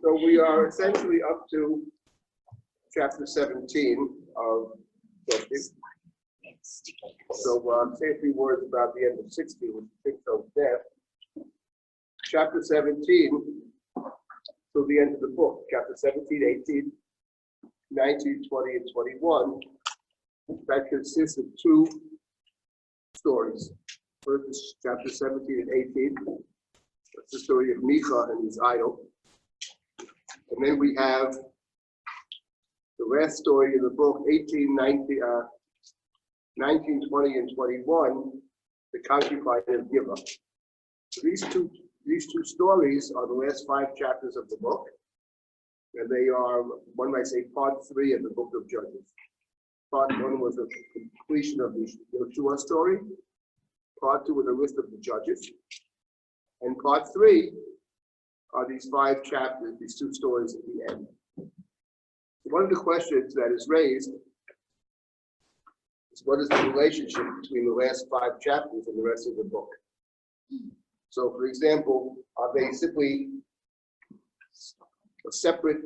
So we are essentially up to chapter 17 of Kingship. So say a few words about the end of 16, which I think so death. Chapter 17 till the end of the book. Chapter 17, 18, 19, 20, and 21. That consists of two stories. First is chapter 17 and 18. That's the story of Micha and his idol. And then we have the last story in the book, 18, 19, 20, and 21, the concubine of Gibeah. So these two stories are the last 5 chapters of the book, and they are, one might say, part 3 of the book of Judges. Part 1 was the completion of the Yeshua story. Part 2 was a list of the judges, and part 3 are these 5 chapters, these 2 stories at the end. One of the questions that is raised is, what is the relationship between the last 5 chapters and the rest of the book? So, for example, are they simply a separate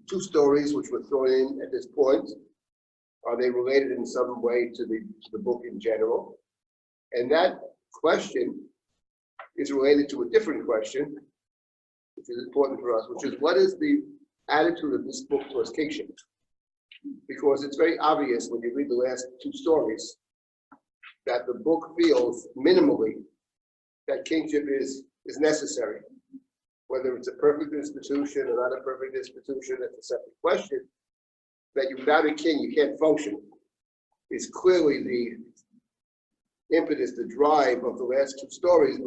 2 stories which were thrown in at this point? Are they related in some way to the book in general? And that question is related to a different question, which is important for us, which is, what is the attitude of this book towards kingship? Because it's very obvious when you read the last 2 stories that the book feels minimally that kingship is necessary. Whether it's a perfect institution or not a perfect institution, that's a separate question. That without a king, you can't function, is clearly the impetus, the drive of the last 2 stories,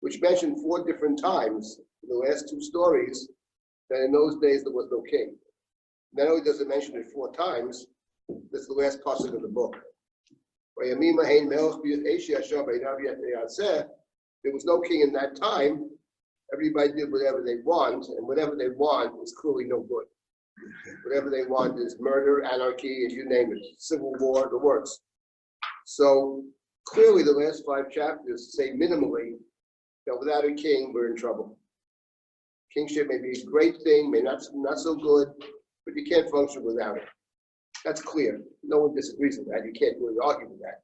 which mention 4 different times in the last 2 stories that in those days there was no king. Not only does it mention it 4 times, that's the last passage of the book. There was no king in that time. Everybody did whatever they want, and whatever they want is clearly no good. Whatever they want is murder, anarchy, and you name it, civil war, the works. So clearly the last 5 chapters say minimally that without a king, we're in trouble. Kingship may be a great thing, may not so good, but you can't function without it. That's clear. No one disagrees with that. You can't really argue with that.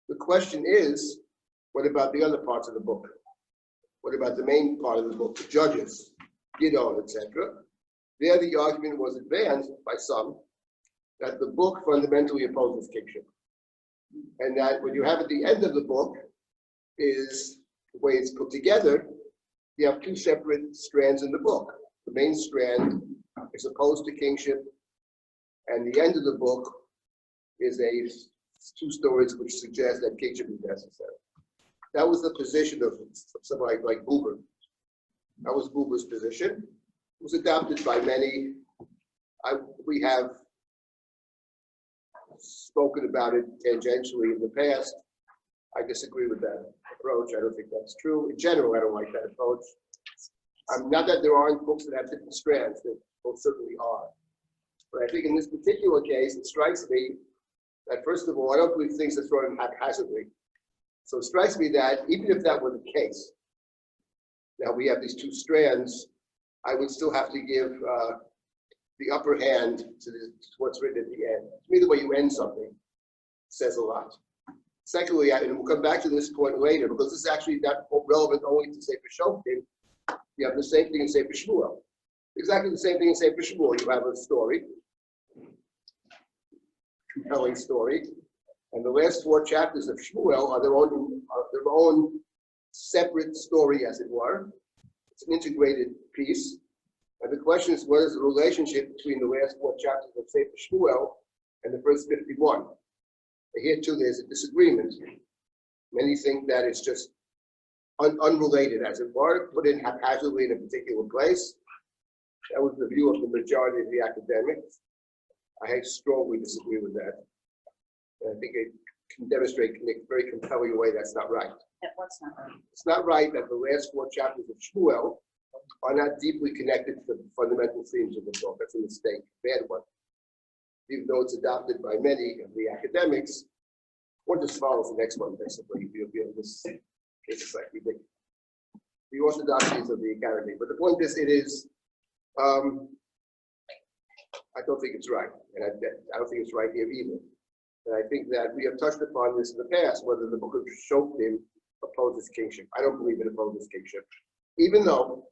The question is, what about the other parts of the book? What about the main part of the book, the judges, Gideon, etc.? There the argument was advanced by some that the book fundamentally opposes kingship. And that what you have at the end of the book is the way it's put together. You have 2 separate strands in the book. The main strand is opposed to kingship, and the end of the book is 2 stories which suggest that kingship is necessary. That was the position of somebody like Buber. That was Buber's position. It was adopted by many. We have spoken about it tangentially in the past. I disagree with that approach. I don't think that's true. In general, I don't like that approach. Not that there aren't books that have different strands, there most certainly are. But I think in this particular case, it strikes me that, first of all, I don't believe things are thrown in haphazardly. So it strikes me that even if that were the case, now we have these 2 strands, I would still have to give the upper hand to what's written at the end. To me, the way you end something says a lot. Secondly, and we'll come back to this point later, because this is actually not relevant only to Sefer Shoftim. You have the same thing in Sefer Shmuel. Exactly the same thing in Sefer Shmuel. You have a story, compelling story, and the last 4 chapters of Shmuel are their own separate story, as it were. It's an integrated piece. And the question is, what is the relationship between the last 4 chapters of Sefer Shmuel and the first 51? Here too, there's a disagreement. Many think that it's just unrelated, as it were, put in haphazardly in a particular place. That was the view of the majority of the academics. I strongly disagree with that. And I think it can demonstrate in a very compelling way that's not right. What's not right? It's not right that the last 4 chapters of Shmuel are not deeply connected to the fundamental themes of the book. That's a mistake, a bad one. Even though it's adopted by many of the academics, one just follows the next one, basically. You'll be able to see. It's like ridiculous. the orthodoxies of the academy. But the point is, it is, I don't think it's right. And I don't think it's right here either. And I think that we have touched upon this in the past, whether the book of Shoftim opposes kingship. I don't believe it opposes kingship, even though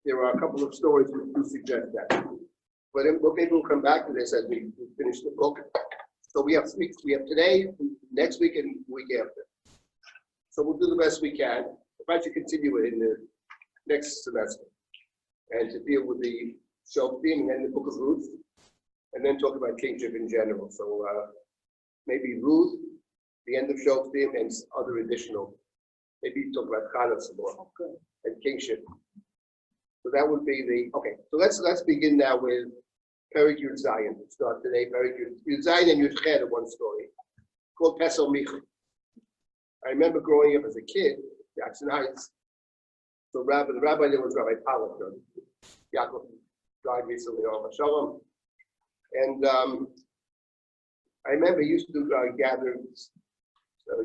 there are a couple of stories which do suggest that. But maybe we'll come back to this as we finish the book. So we have weeks. We have today, next week, and the week after. So we'll do the best we can. We'll try to continue it in the next semester and to deal with the Shoftim and then the book of Ruth, and then talk about kingship in general. So maybe Ruth, the end of Shoftim, and other additional. Maybe talk about Chana some more and kingship. So that would be the okay. So let's begin now with Perek Yud Zayin. Start today. Perek Yud Zayin and Yud Ched are one story called Pesel Micha. I remember growing up as a kid, Jackson Heights. So the rabbi there was Rabbi Pollack. Yaakov died recently, Shalom. And I remember he used to gather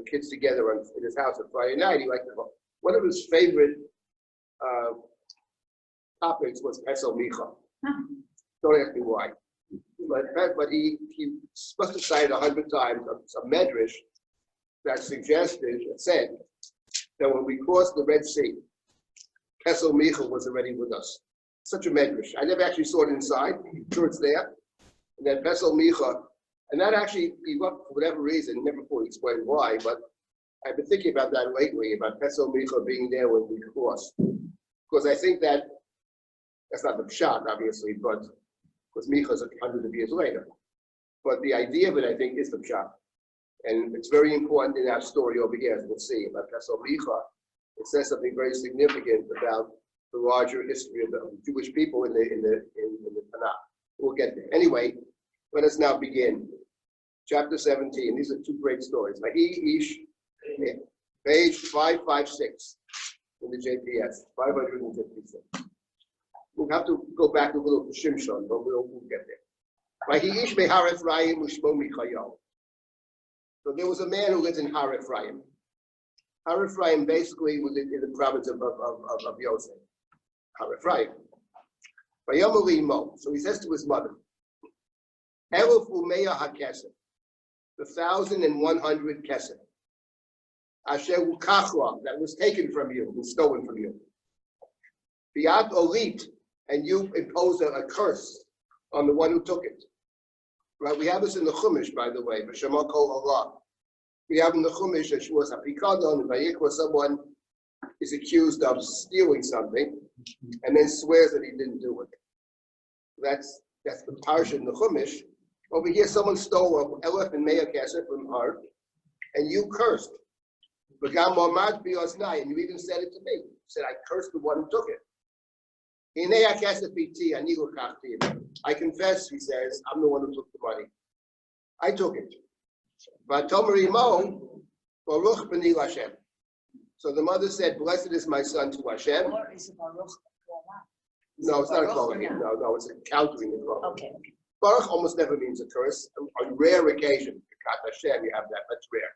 kids together in his house on Friday night. He liked to go. One of his favorite topics was Pesel Micha. Don't ask me why. But he must have cited 100 times a medrash that said that when we crossed the Red Sea, Pesel Micha was already with us. Such a medrash. I never actually saw it inside. I'm sure it's there. And then Pesel Micha, and that actually, for whatever reason, never fully explained why, but I've been thinking about that lately, about Pesel Micha being there when we crossed. Because I think that's not the pshat, obviously, but because Micha is hundreds of years later. But the idea of it, I think, is the pshat. And it's very important in our story over here, as we'll see, about Pesel Micha. It says something very significant about the larger history of the Jewish people in the Tanakh. We'll get there. Anyway, let us now begin. Chapter 17. These are two great stories. Page 556 in the JPS, 556. We'll have to go back a little to Shimshon, but we'll get there. So there was a man who lived in Har Ephraim. Har Ephraim basically was in the province of Yosef. Har Ephraim. So he says to his mother, Eluf umeya hakesef, 1,100 kesef, asher ukachla, that was taken from you and stolen from you. Fiat olit, and you impose a curse on the one who took it. Right? We have this in the Chumash, by the way, B'Shema Kol Allah. We have in the Chumash that she was a pikadon, where someone is accused of stealing something and then swears that he didn't do it. That's the parsha in the Chumash. Over here, someone stole Elef and Meya Kesef from her, and you cursed. And you even said it to me. You said, I cursed the one who took it. I confess, he says, I'm the one who took the money. I took it. So the mother said, blessed is my son to Hashem. No, it's not a calling. No, it's a countering the calling. Okay. Baruch almost never means a curse. On rare occasion, Kat Hashem, you have that. That's rare.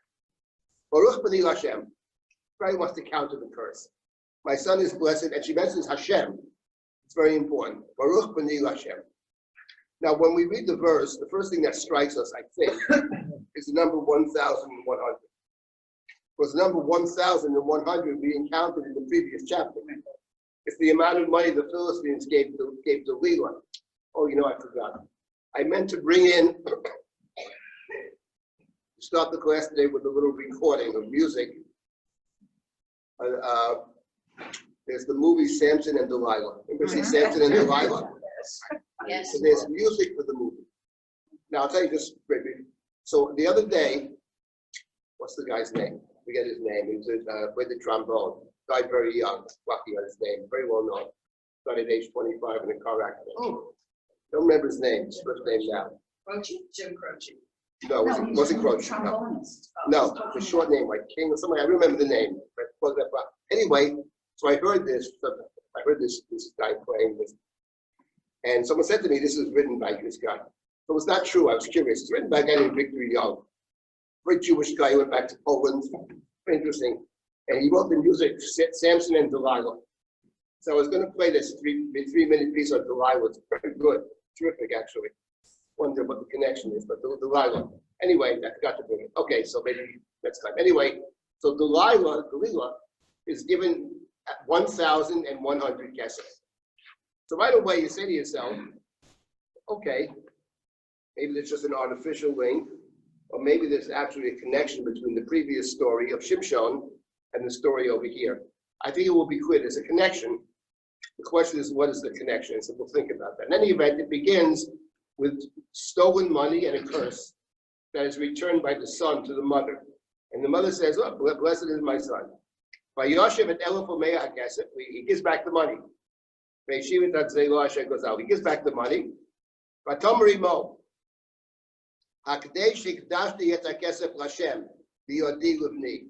Baruch b'ni Hashem. Probably wants to counter the curse. My son is blessed, and she mentions Hashem. It's very important. Baruch b'ni Hashem. Now, when we read the verse, the first thing that strikes us, I think, is the number 1,100. Because the number 1,100 we encountered in the previous chapter. It's the amount of money the Philistines gave to Lelah. Oh, I forgot. I meant to bring in, start the class today with a little recording of music. There's the movie Samson and Delilah. Remember see Samson and Delilah? Yes. So there's music for the movie. Now I'll tell you just briefly. So the other day, what's the guy's name? Forget his name. He played the trombone. Died very young. Lucky on his name. Very well known. Died at age 25 in a car accident. Oh. Don't remember his name. His first name now. Croce? Jim Croce. No, it wasn't Croce. No, the short name like King or something. I remember the name. Anyway, so I heard this guy playing this, and someone said to me, "This is written by this guy." So it's not true. I was curious. It's written by a guy named Victor Young, very Jewish guy. He went back to Poland. Very interesting. And he wrote the music, Samson and Delilah. So I was going to play this 3-minute piece on Delilah. It's very good, terrific actually. Wonder what the connection is, but Delilah. Anyway, I forgot to bring it. Okay, so maybe next time. Anyway, so Delilah is given 1,100 kesef. So right away you say to yourself, okay, maybe there's just an artificial link, or maybe there's actually a connection between the previous story of Shimshon and the story over here. I think it will be clear there's a connection. The question is, what is the connection? So we'll think about that. In any event, it begins with stolen money and a curse that is returned by the son to the mother. And the mother says, oh, blessed is my son. By Yoshev at Elifomea Kesef, he gives back the money. He gives back the money. Vatomri Mo. Hakdei shikdashti et hakesef Lashem biyodi livni.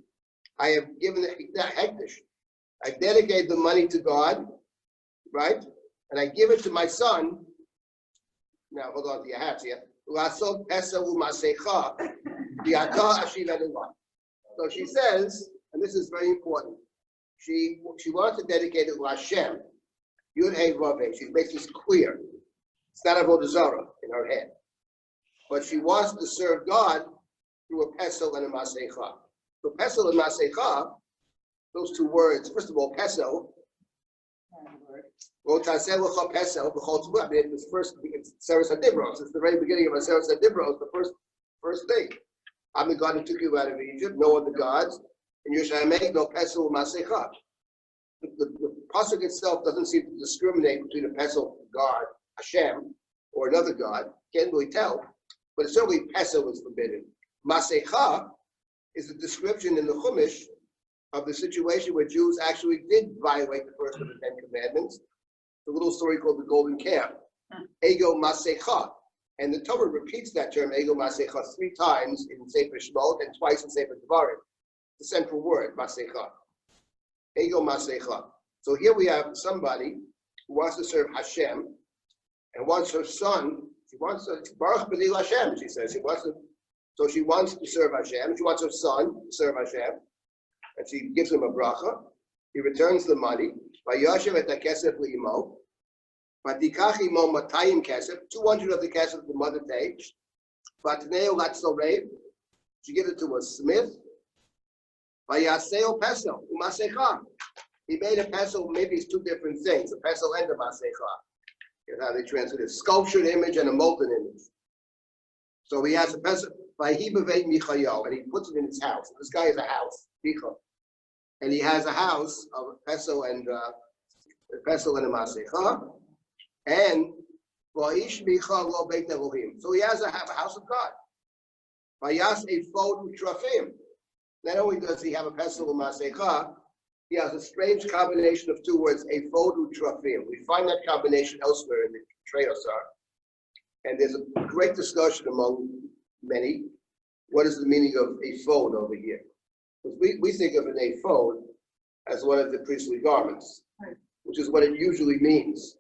I have given it hektish. I dedicate the money to God, right? And I give it to my son. Now hold on to your hats here. Lasot pesa u'masecha bi'ata ashiv elinah. So she says, and this is very important. She wants to dedicate it to Hashem. Yud Hey Vav Hey. She makes this clear. It's not avodah zarah in her head, but she wants to serve God through a pesel and a masecha. So pesel and masecha, those two words. First of all, pesel. Well, tasel pesel. I mean, it's first. It's Seres Hadibros. It's the very beginning of a Seres Hadibros. The first thing. I'm the God who took you out of Egypt. No other gods. And you shall make no pesel masecha. The pasuk itself doesn't seem to discriminate between a pesel God, Hashem, or another God. Can't really tell, but certainly pesel is forbidden. Masecha is a description in the Chumash of the situation where Jews actually did violate the first of the 10 commandments. The little story called the Golden Calf. Ego masecha, and the Torah repeats that term ego masecha 3 times in Sefer Shemot and twice in Sefer Devarim. The central word masecha. Ego masecha. So here we have somebody who wants to serve Hashem and wants her son. She wants to Baruch B'nai Hashem. She says she wants to. So she wants to serve Hashem. She wants her son to serve Hashem, and she gives him a bracha. He returns the money. Vayashev et hakesef li'imo. Vatikach imo 200 kesef. 200 of the kesef the mother takes. Vatneu latzorev. She gives it to a smith. Vayaseo pesel u'masecha. He made a pesel. Maybe it's 2 different things: a pesel and a masecha. Here's how they translate it: sculptured image and a molten image. So he has a pesel. Vayhibavei michayo, and he puts it in his house. This guy has a house, and he has a house of a pesel and a masecha, and vayish micha lo beit Elohim. So he has a house of God. Vayas efod u'trafim. Not only does he have a pesel and masecha, he has a strange combination of 2 words, efod u'trafim. We find that combination elsewhere in the Treyosar, and there's a great discussion among many. What is the meaning of ephod over here? Because we think of an ephod as one of the priestly garments, which is what it usually means.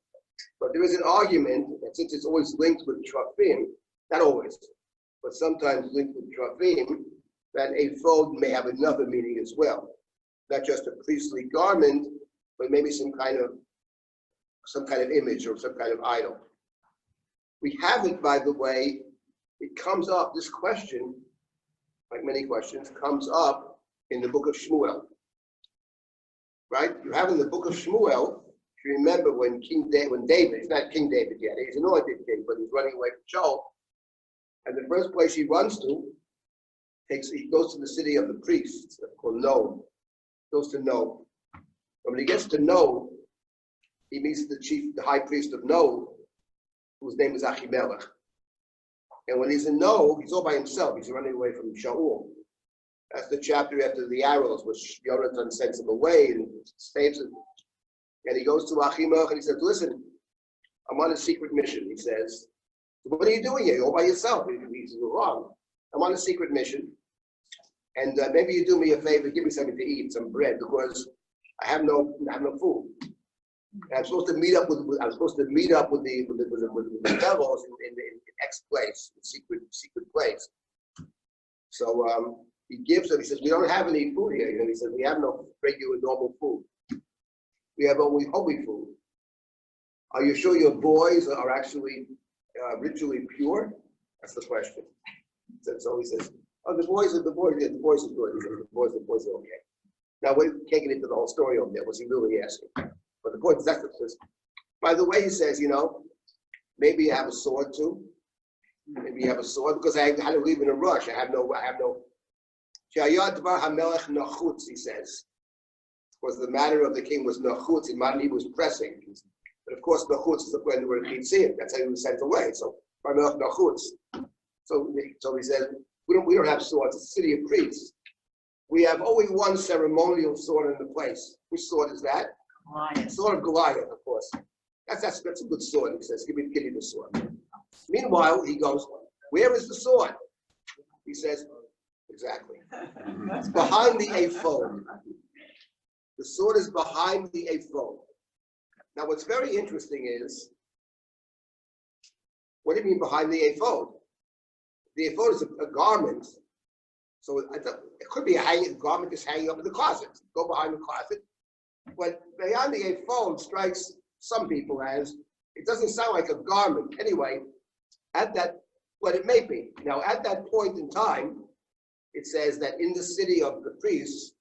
But there is an argument that since it's always linked with trafim, not always, but sometimes linked with trafim, that ephod may have another meaning as well. Not just a priestly garment, but maybe some kind of image or some kind of idol. We have it, by the way. It comes up, this question, like many questions, comes up in the book of Shmuel. Right? You have in the book of Shmuel, if you remember when David, he's not King David yet, he's an anointed king, but he's running away from Shaul. And the first place he runs to, he goes to the city of the priests, called Nob. Goes to Nob. When he gets to Nob, he meets the high priest of Nob, whose name is Achimelech. And when he's in Nob, he's all by himself. He's running away from Shaul. That's the chapter after the arrows, which Yonatan sends him away and saves him. And he goes to Achimelech and he says, listen, I'm on a secret mission, he says. What are you doing here? You're all by yourself. He says, you're wrong. I'm on a secret mission. And maybe you do me a favor, give me something to eat, some bread, because I have no food. And I'm supposed to meet up with the devils in X place, secret place. So he gives them, he says, we don't have any food here. You know, he says, we have no regular normal food. We have only holy food. Are you sure your boys are actually ritually pure? That's the question. So he says, oh, the boys are good. He says, the boys are okay. Now, we can't get into the whole story over there. Was he really asking? But the point is, that's what says. By the way, he says, you know, maybe you have a sword too. Maybe you have a sword because I had to leave in a rush. I have no. He says, because the matter of the king was nachutz. In modern Hebrew was pressing. But of course, nachutz is the word chitzim. That's how he was sent away. So, nachutz. So he said, we don't have swords. It's a city of priests. We have only one ceremonial sword in the place. Which sword is that? Goliath. Sword of Goliath, of course. That's a good sword. He says, give me the sword. Meanwhile, he goes, where is the sword? He says, exactly. It's behind the ephod. The sword is behind the ephod. Now, what's very interesting is, what do you mean behind the ephod? The ephod is a garment. So it could be a garment just hanging up in the closet. Go behind the closet. But behind the ephod strikes some people as, it doesn't sound like a garment. Anyway, but it may be. Now, at that point in time, it says that in the city of the priests,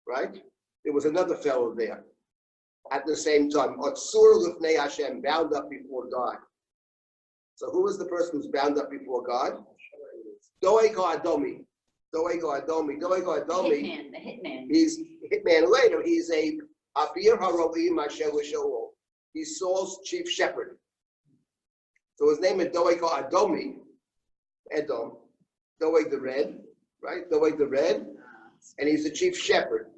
right, there was another fellow there at the same time, Otsur Lifnei Hashem, bound up before God. So who is the person who's bound up before God? Doeg Adomi. Hitman, the hitman. He's hitman later. He's a Abir Haroim Asher Shaul. He's Saul's chief shepherd. So his name is Doeg Adomi, Edom, Doeg the Red, right? Doeg the Red, and he's the chief shepherd.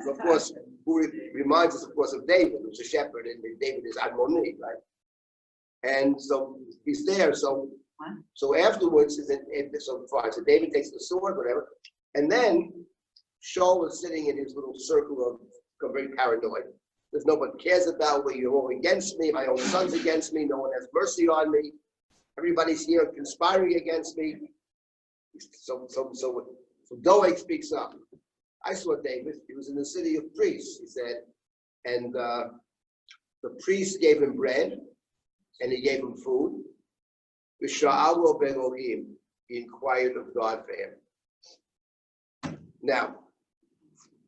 So of course, who reminds us, of course, of David, who's a shepherd, and David is Admoni, right? And so he's there. So afterwards, so fine. So David takes the sword, whatever, and then Shaul is sitting in his little circle of very paranoid. There's nobody cares about me. You're all against me. My own son's against me. No one has mercy on me. Everybody's here conspiring against me. So Doeg speaks up. I saw David. He was in the city of priests, he said, and the priest gave him bread, and he gave him food. V'sha'alo ben Elohim, he inquired of God for him. Now,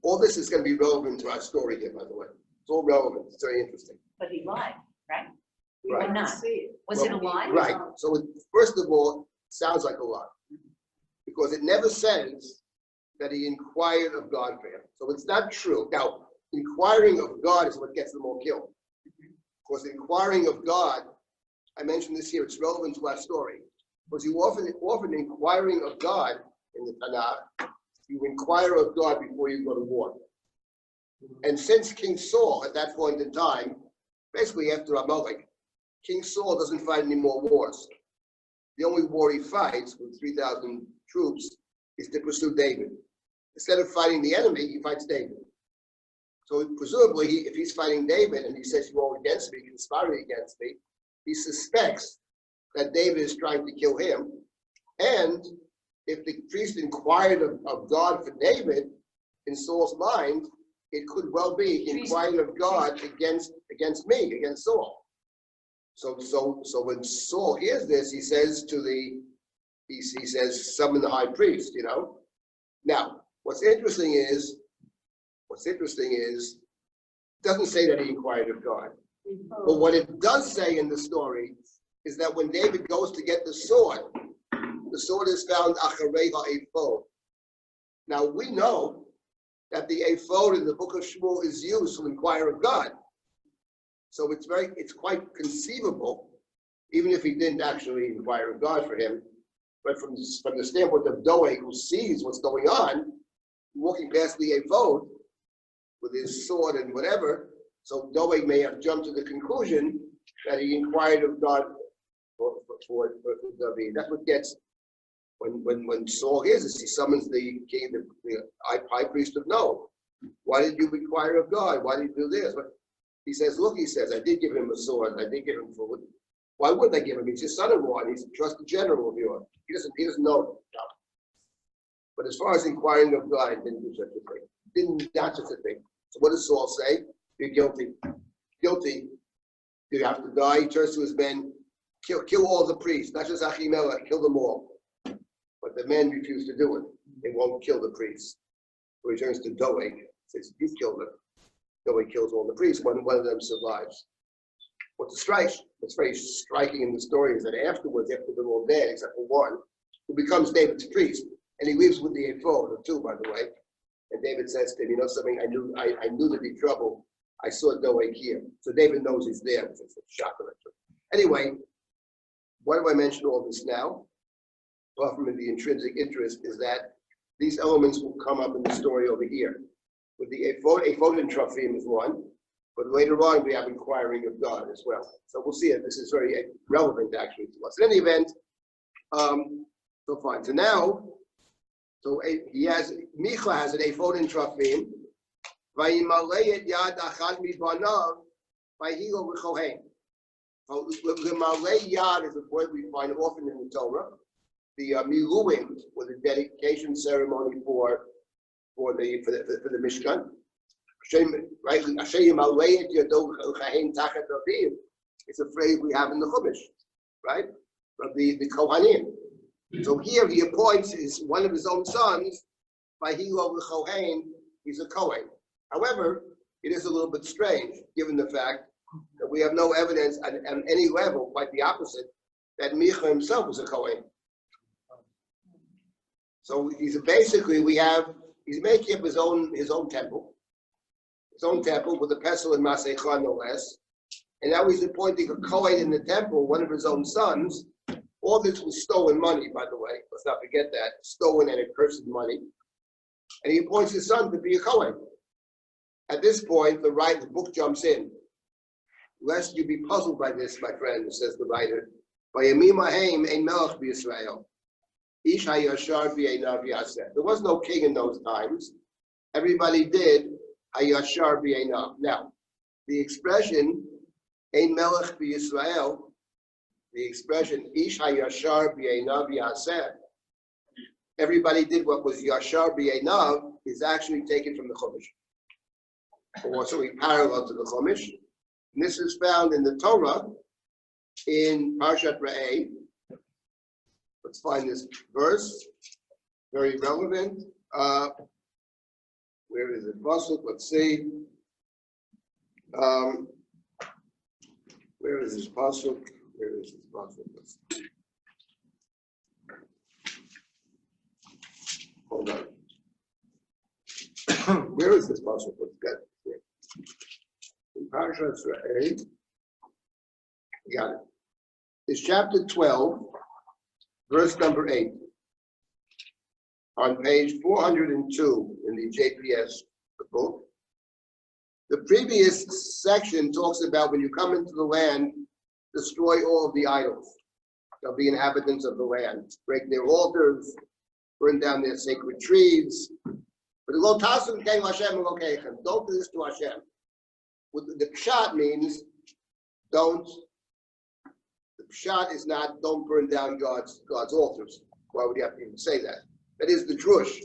all this is going to be relevant to our story here, by the way. It's all relevant. It's very interesting. But he lied, right? Right. Or not? Was it a lie? Right. So first of all, it sounds like a lie. Because it never says that he inquired of God for him. So it's not true. Now, inquiring of God is what gets them all killed. Because inquiring of God, I mentioned this here, it's relevant to our story. Because you often inquiring of God in the Tanakh, you inquire of God before you go to war. And since King Saul, at that point in time, basically after Amalek, King Saul doesn't fight any more wars. The only war he fights with 3,000 troops is to pursue David. Instead of fighting the enemy, he fights David. So presumably, if he's fighting David and he says, you're all against me, conspiring against me, he suspects that David is trying to kill him. And if the priest inquired of God for David, in Saul's mind, it could well be he inquired of God against me, against Saul. So when Saul hears this, he says he says, summon the high priest, you know. Now, what's interesting is, it doesn't say that he inquired of God. But what it does say in the story is that when David goes to get the sword is found acharei ha'ephod. Now we know that the ephod in the book of Shmuel is used to inquire of God. So it's quite conceivable, even if he didn't actually inquire of God for him, but from the standpoint of Doeg, who sees what's going on, walking past the ephod with his sword and whatever, so Doeg may have jumped to the conclusion that he inquired of God for David. That's what gets when Saul hears this, he summons the king, the high priest of No. Why did you inquire of God? Why did you do this? But he says, look, I did give him a sword, I did give him food. Why wouldn't I give him? He's his son-in-law, and he's a trusted general of yours. He doesn't know. But as far as inquiring of God, he didn't do such a thing. Didn't not such a thing. So what does Saul say? You're guilty. Guilty. You have to die. He turns to his men. Kill all the priests, not just Achimelech, kill them all. But the men refuse to do it. They won't kill the priests. So he turns to Doeg, says, you killed them. Doeg kills all the priests. One of them survives. What's very striking in the story is that afterwards, after they're all dead, except for one, who becomes David's priest, and he leaves with the ephod, or two, by the way. And David says to him, you know something, I knew there'd be trouble. I saw Doeg here. So David knows he's there, which is a shock. Anyway, why do I mention all this now? Apart from the intrinsic interest is that these elements will come up in the story over here. With the ephod and Trophim is one, but later on we have inquiring of God as well. So we'll see it. This is very relevant actually to us. In any event, so fine. So now, Micha has an ephod and Trophim. Vayimalei yad achad mibanav vayhilo v'chohen. The Malay Yad is a word we find often in the Torah. The Miluim was a dedication ceremony for the Mishkan. Right? It's a phrase we have in the Chumash, right? Of the Kohanim. So here he appoints one of his own sons by Hilo v'Chohen. He's a Kohen. However, it is a little bit strange given the fact that we have no evidence at any level, quite the opposite, that Micha himself was a Kohen. So he's making up his own temple with a pestle and Maseicha no less. And now he's appointing a Kohen in the temple, one of his own sons. All this was stolen money, by the way. Let's not forget that. Stolen and accursed money. And he appoints his son to be a Kohen. At this point, the book jumps in. Lest you be puzzled by this, my friend, says the writer. There was no king in those times. Everybody did hayashar b'einav. Now, the expression ein melech b'Yisrael, the expression ish hayashar b'einav yaseh, everybody did what was yashar b'einav, is actually taken from the Chumash, or so we parallel to the Chumash. And this is found in the Torah in Parshat Re'eh. Let's find this verse, very relevant. Where is it? Pasuk, let's see. Where is this Pasuk? Hold on. Where is this Pasuk? Let's get it. In Parshat Re'eh. Got it. It's chapter 12. Verse number 8, on page 402 in the JPS book. The previous section talks about when you come into the land, destroy all of the idols of the inhabitants of the land, break their altars, burn down their sacred trees. But don't do this to Hashem. What the pshat means, don't. The pshat is not, don't burn down God's altars. Why would you have to even say that? That is the drush.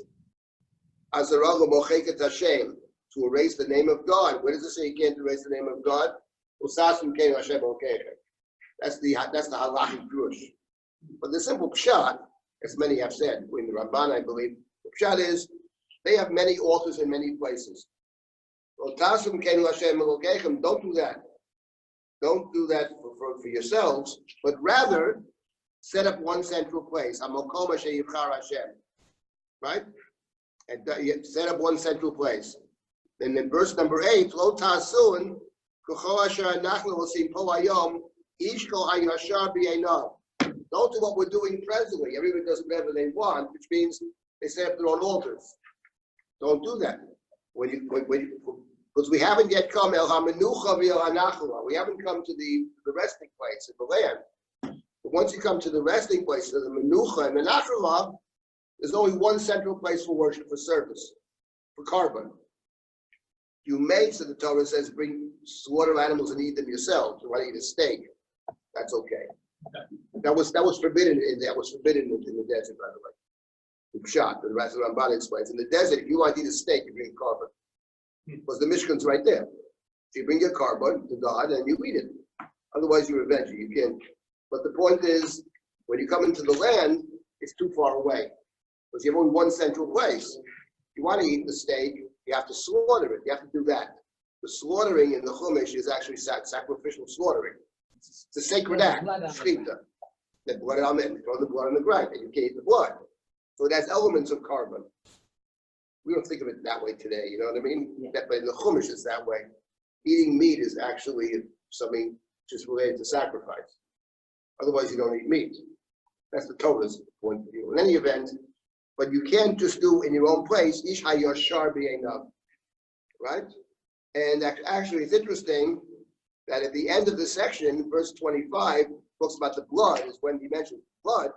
Azarahu mocheket Hashem, to erase the name of God. Where does it say you can't erase the name of God? Usasum kein Hashem okechem. That's the halachic drush. But the simple pshat, as many have said, in the Ramban, I believe, the pshat is they have many altars in many places. Usasum kein Hashem okechem. Don't do that. Don't do that for yourselves, but rather set up one central place. Right? And set up one central place. And in verse number 8, Lo ta'asun k'chol asher anachnu osim po hayom ish kol hayashar b'einav. Don't do what we're doing presently. Everybody does whatever they want, which means they set up their own altars. Don't do that. Because we haven't yet come el hamenucha v'el hanachla. We haven't come to the resting place in the land. But once you come to the resting place, to the menucha and the nachla, there's only one central place for worship, for service, for carbon. You may, so the Torah says, slaughter animals and eat them yourselves. You want to eat a steak, that's okay. That was forbidden in the desert, by the way. the pshat, the rest of the Ramban explains. In the desert, if you want to eat a steak, you bring a carbon. Because the Mishkan's right there. So you bring your carbon to God and you eat it. Otherwise, you're a veggie. You can't. But the point is, when you come into the land, it's too far away. Because you have only one central place. If you want to eat the steak, you have to slaughter it. You have to do that. The slaughtering in the Chumash is actually sacrificial slaughtering. It's a sacred act. Shechita. The blood on it, throw the blood on the ground, and you can't eat the blood. So it has elements of carbon. We don't think of it that way today, you know what I mean? Yeah. But in the Chumash, it's that way. Eating meat is actually something just related to sacrifice. Otherwise, you don't eat meat. That's the Torah's point of view. In any event, but you can't just do in your own place, Ish hayashar b'einav, right? And actually, it's interesting that at the end of the section, verse 25, talks about the blood, is when he mentions blood.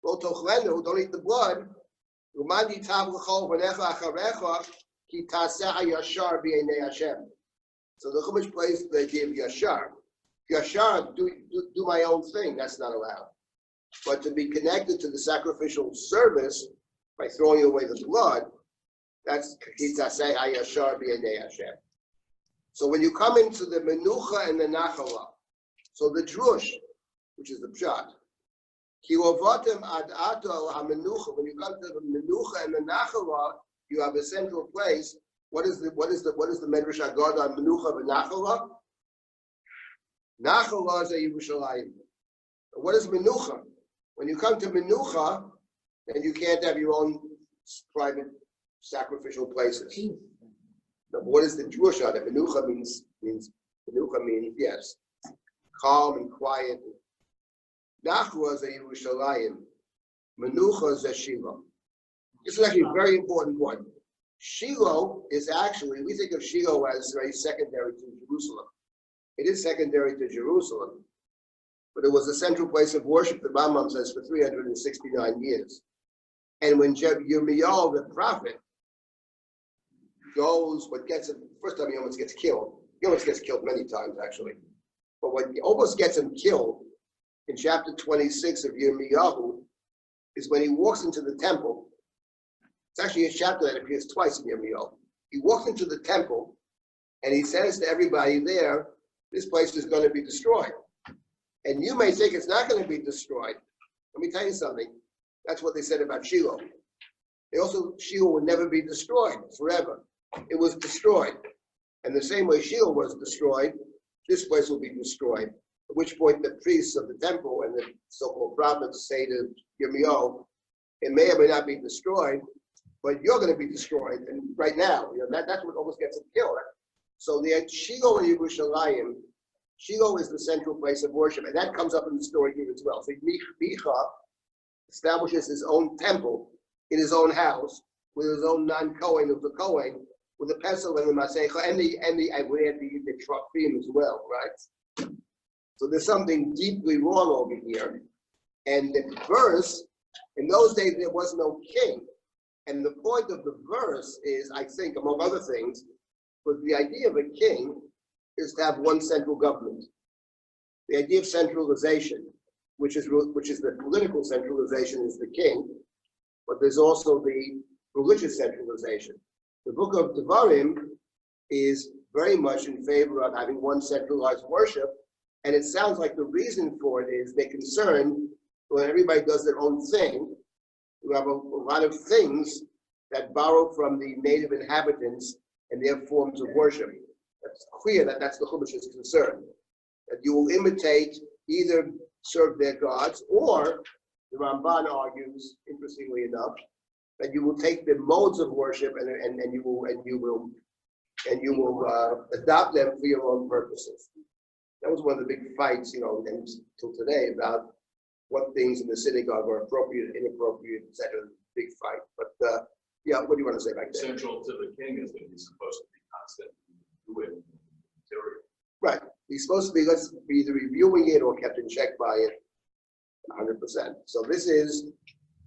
Lo tochlenu, don't eat the blood. Umandi tav l'chol v'necha acharecha ki taseh hayashar b'einei Hashem. So the Chumash plays the idea of yashar. Yashar, do my own thing, that's not allowed. But to be connected to the sacrificial service by throwing away the blood, that's ki taseh hayashar b'einei Hashem. So when you come into the menucha and the nachala, so the drush, which is the pshat, kilovatim ad ato ha-menucha, when you come to the menucha and the nachala, you have a central place. What is the Medrash Agad on menucha and nachala? Nachala is a Yerushalayim. What is menucha? When you come to menucha, then you can't have your own private sacrificial places. Now, what is the Jewish on it? Menucha means yes, calm and quiet. Nachla is a Yerushalayim. Menucha is a Shiloh. This is actually a very important point. Shiloh is actually, we think of Shiloh as very secondary to Jerusalem. It is secondary to Jerusalem, but it was a central place of worship, the Rambam says, for 369 years. And when Yirmiyahu, the prophet, goes, what gets him, first time he almost gets killed. He almost gets killed many times, actually. But what almost gets him killed in chapter 26 of Yirmiyahu is when he walks into the temple. It's actually a chapter that appears twice in Yirmiyahu. He walks into the temple and he says to everybody there, this place is going to be destroyed. And you may think it's not going to be destroyed. Let me tell you something. That's what they said about Shiloh. They also, Shiloh would never be destroyed forever. It was destroyed. And the same way Shiloh was destroyed, this place will be destroyed. At which point the priests of the temple and the so-called prophets say to Yirmiyahu, it may or may not be destroyed, but you're going to be destroyed. And right now, that's what almost gets him killed. So the Shiloh in Yerushalayim, Shiloh is the central place of worship. And that comes up in the story here as well. So Micha establishes his own temple in his own house with his own non-Kohen of the Kohen, with the pesel and the masecha and the trofim as well, right? So there's something deeply wrong over here. And the verse, in those days there was no king. And the point of the verse is, I think, among other things, was the idea of a king is to have one central government. The idea of centralization, which is the political centralization, is the king, but there's also the religious centralization. The book of Devarim is very much in favor of having one centralized worship, and it sounds like the reason for it is they're concerned when everybody does their own thing. You have a lot of things that borrow from the native inhabitants and their forms of worship. It's clear that that's the Chumash's concern, that you will imitate, either serve their gods, or the Ramban argues, interestingly enough, that you will take the modes of worship and you will adopt them for your own purposes. That was one of the big fights, until today, about what things in the synagogue are appropriate, inappropriate, etc. Big fight. But yeah, what do you want to say back there? Central to the king is that he's supposed to be constant with material. Right. He's supposed to be, let's be either reviewing it or kept in check by it 100%. So this is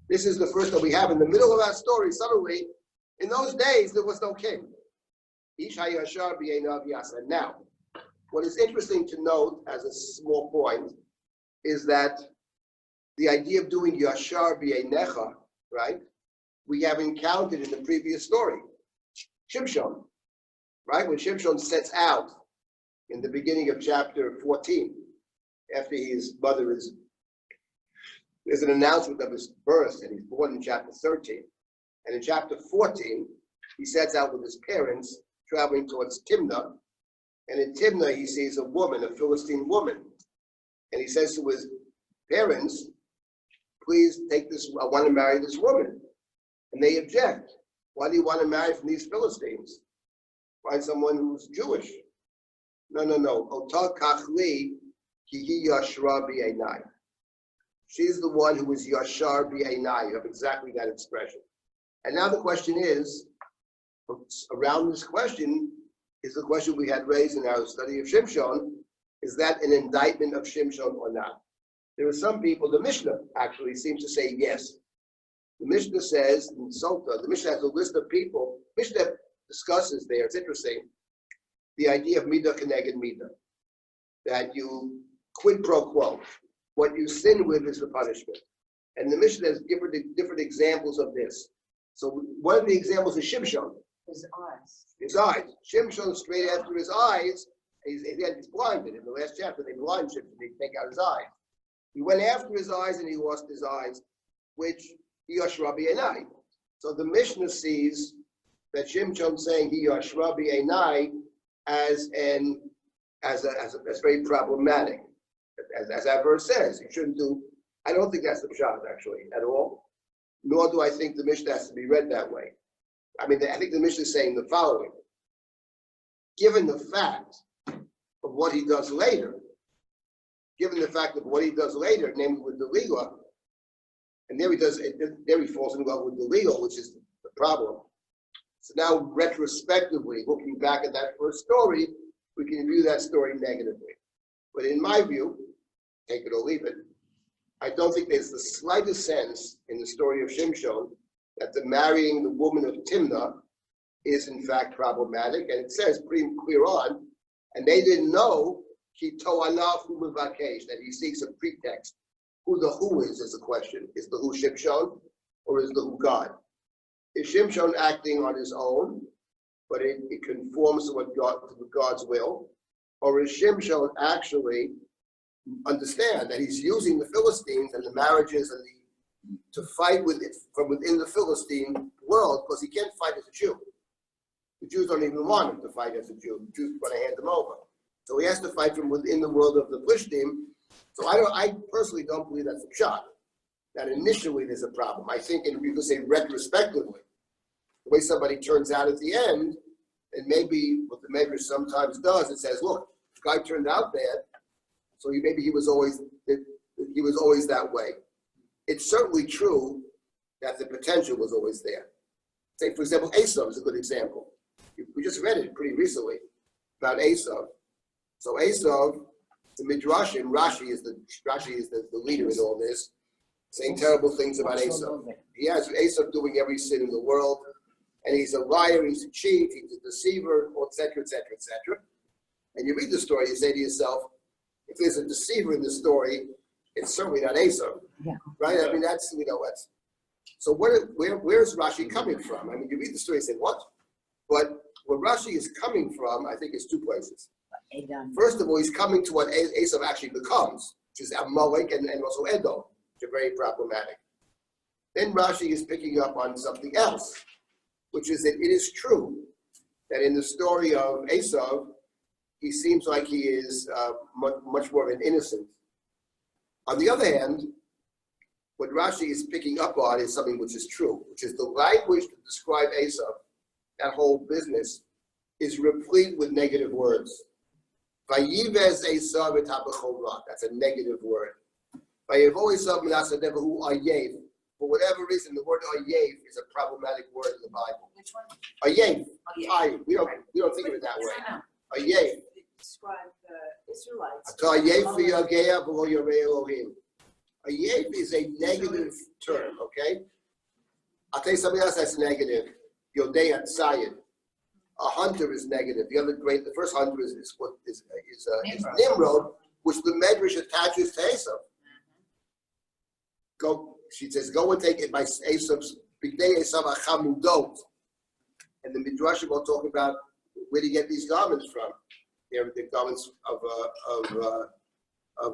the first that we have in the middle of our story. Suddenly, in those days, there was no king. Ish hayashar b'einav yasa. Now, what is interesting to note as a small point is that the idea of doing yashar b'einecha, right? we have encountered in the previous story. Shimshon, right? When Shimshon sets out in the beginning of chapter 14, after his mother is, there's an announcement of his birth, and he's born in chapter 13. And in chapter 14, he sets out with his parents, traveling towards Timnah. And in Timnah, he sees a woman, a Philistine woman. And he says to his parents, please take this, I want to marry this woman. And they object. Why do you want to marry from these Philistines? Find someone who's Jewish. No. Ota kachli ki yashra b'einai. She's the one who is yashar b'einai. You have exactly that expression. And now the question is, around this question is the question we had raised in our study of Shimshon. Is that an indictment of Shimshon or not? There are some people, the Mishnah actually seems to say yes. The Mishnah says in Sota, the Mishnah has a list of people. Mishnah discusses there, it's interesting, the idea of midah keneged midah, that you quid pro quo. What you sin with is the punishment. And the Mishnah has different examples of this. So one of the examples is Shimshon. His eyes. His eyes. Shimshon, straight after his eyes, he's blinded. In the last chapter, they blind Shimshon, they take out his eyes. He went after his eyes and he lost his eyes, which Yashra b'einai. So the Mishnah sees that Shimshon saying he Yashra b'einai as very problematic. As that verse says, you shouldn't do. I don't think that's the pshat actually at all. Nor do I think the Mishnah has to be read that way. I mean, I think the Mishnah is saying the following. Given the fact of what he does later, namely with Delilah, and there he falls in love with Delilah, which is the problem. So now, retrospectively, looking back at that first story, we can view that story negatively. But in my view, take it or leave it, I don't think there's the slightest sense in the story of Shimshon that the marrying the woman of Timnah is in fact problematic. And it says pretty clear on, and they didn't know that he seeks a pretext. Who the who is the question. Is the who Shimshon or is the who God? Is Shimshon acting on his own, but it conforms to God's will? Or is Shimshon actually understand that he's using the Philistines and the marriages and to fight with it from within the Philistine world, because he can't fight as a Jew. The Jews don't even want him to fight as a Jew. The Jews want to hand him over. So he has to fight from within the world of the Plishtim. So I personally don't believe that's a shot. That initially there's a problem. I think, and you could say retrospectively, the way somebody turns out at the end, and maybe what the Medrash sometimes does, it says, look, the guy turned out bad, so maybe he was always that way. It's certainly true that the potential was always there. Say, for example, Esav is a good example. We just read it pretty recently about Esav. So Esav, the Midrashim, Rashi is the leader in all this, saying terrible things about Esav. He has Esav doing every sin in the world, and he's a liar, he's a cheat, he's a deceiver, etc., etc., etc. And you read the story, you say to yourself, if there's a deceiver in the story, it's certainly not Esav, right? I mean, that's, that's. So where's Rashi coming from? I mean, you read the story and say, what? But where Rashi is coming from, I think, is two places. First of all, he's coming to what Esav actually becomes, which is Amalek and also Edom, which are very problematic. Then Rashi is picking up on something else, which is that it is true that in the story of Esav, he seems like he is much more of an innocent. On the other hand, what Rashi is picking up on is something which is true, which is the language to describe Esav, that whole business, is replete with negative words. Vayivez Esav et habechol ra. That's a negative word. Vayevo Esav Manasseh nevahu ayev. For whatever reason, the word ayev is a problematic word in the Bible. Which one? Ayev. Ayev. We don't think of it that way. Ayev. Describe the Israelites. Ayev is a negative term, okay? I'll tell you something else that's negative. Yodei Tzayid. A hunter is negative. The first hunter is Nimrod, which the Medrash attaches to Esav. She says, go and take it by Esav's Bigdei Esav Achamudot. And the Midrashim will talk about where do you get these garments from? They're the garments of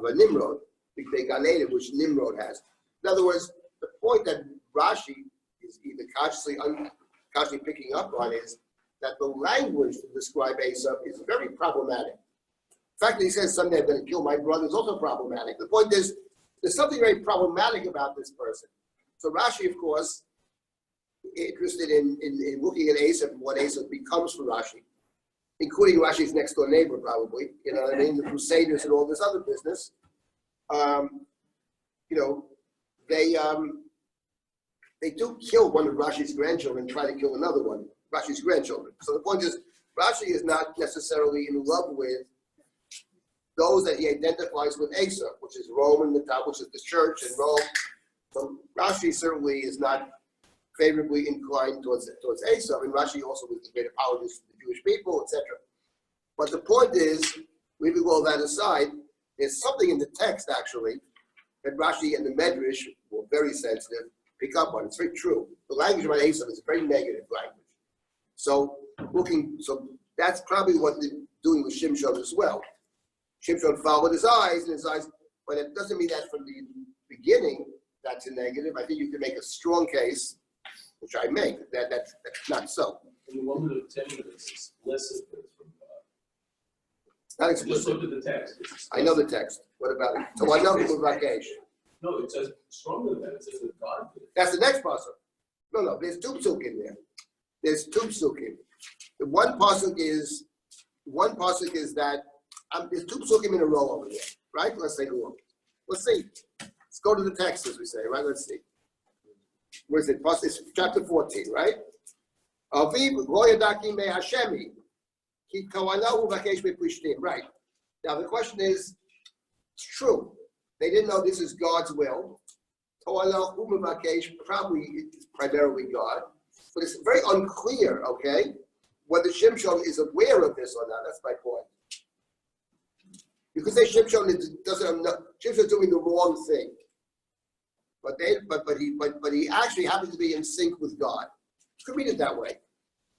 a Nimrod, Bigdei Ganeda, which Nimrod has. In other words, the point that Rashi is either consciously or unconsciously picking up on is that the language to describe Esav is very problematic. The fact that he says someday I'm going to kill my brother is also problematic. The point is, there's something very problematic about this person. So Rashi, of course, interested in looking at Esav and what Esav becomes for Rashi, including Rashi's next door neighbor, probably. You know what I mean? The Crusaders and all this other business. They do kill one of Rashi's grandchildren and try to kill another one, Rashi's grandchildren. So the point is, Rashi is not necessarily in love with those that he identifies with Esav, which is Rome and which is the church in Rome. So Rashi certainly is not favorably inclined towards Esav, and Rashi also was a great apologist for the Jewish people, etc. But the point is, leaving all that aside, there's something in the text actually that Rashi and the Medrash were very sensitive, pick up on. It's very true. The language about Esav is a very negative language. So that's probably what they're doing with Shimshon as well. Shimshon followed his eyes, but it doesn't mean that from the beginning that's a negative. I think you can make a strong case, which I make, that's not so. And the woman of 10 minutes is explicit from God. Not Just explicit. look at the text. I know the text. What about it? So I know the Rakesh. No, it says stronger than that. It says that God did. That's the next pasuk. No, there's two psukim there. There's two psukim. The one pasuk is that there's two psukim in a row over there, right? Let's take a look. Let's see. Let's go to the text, as we say, right? Let's see. Where is it? It's chapter 14, right? Right. Now the question is, it's true. They didn't know this is God's will. Probably is primarily God, but it's very unclear, okay, whether Shimshon is aware of this or not. That's my point. You could say Shimshon doesn't know. Shimshon's doing the wrong thing, but he actually happens to be in sync with God. You could read it that way,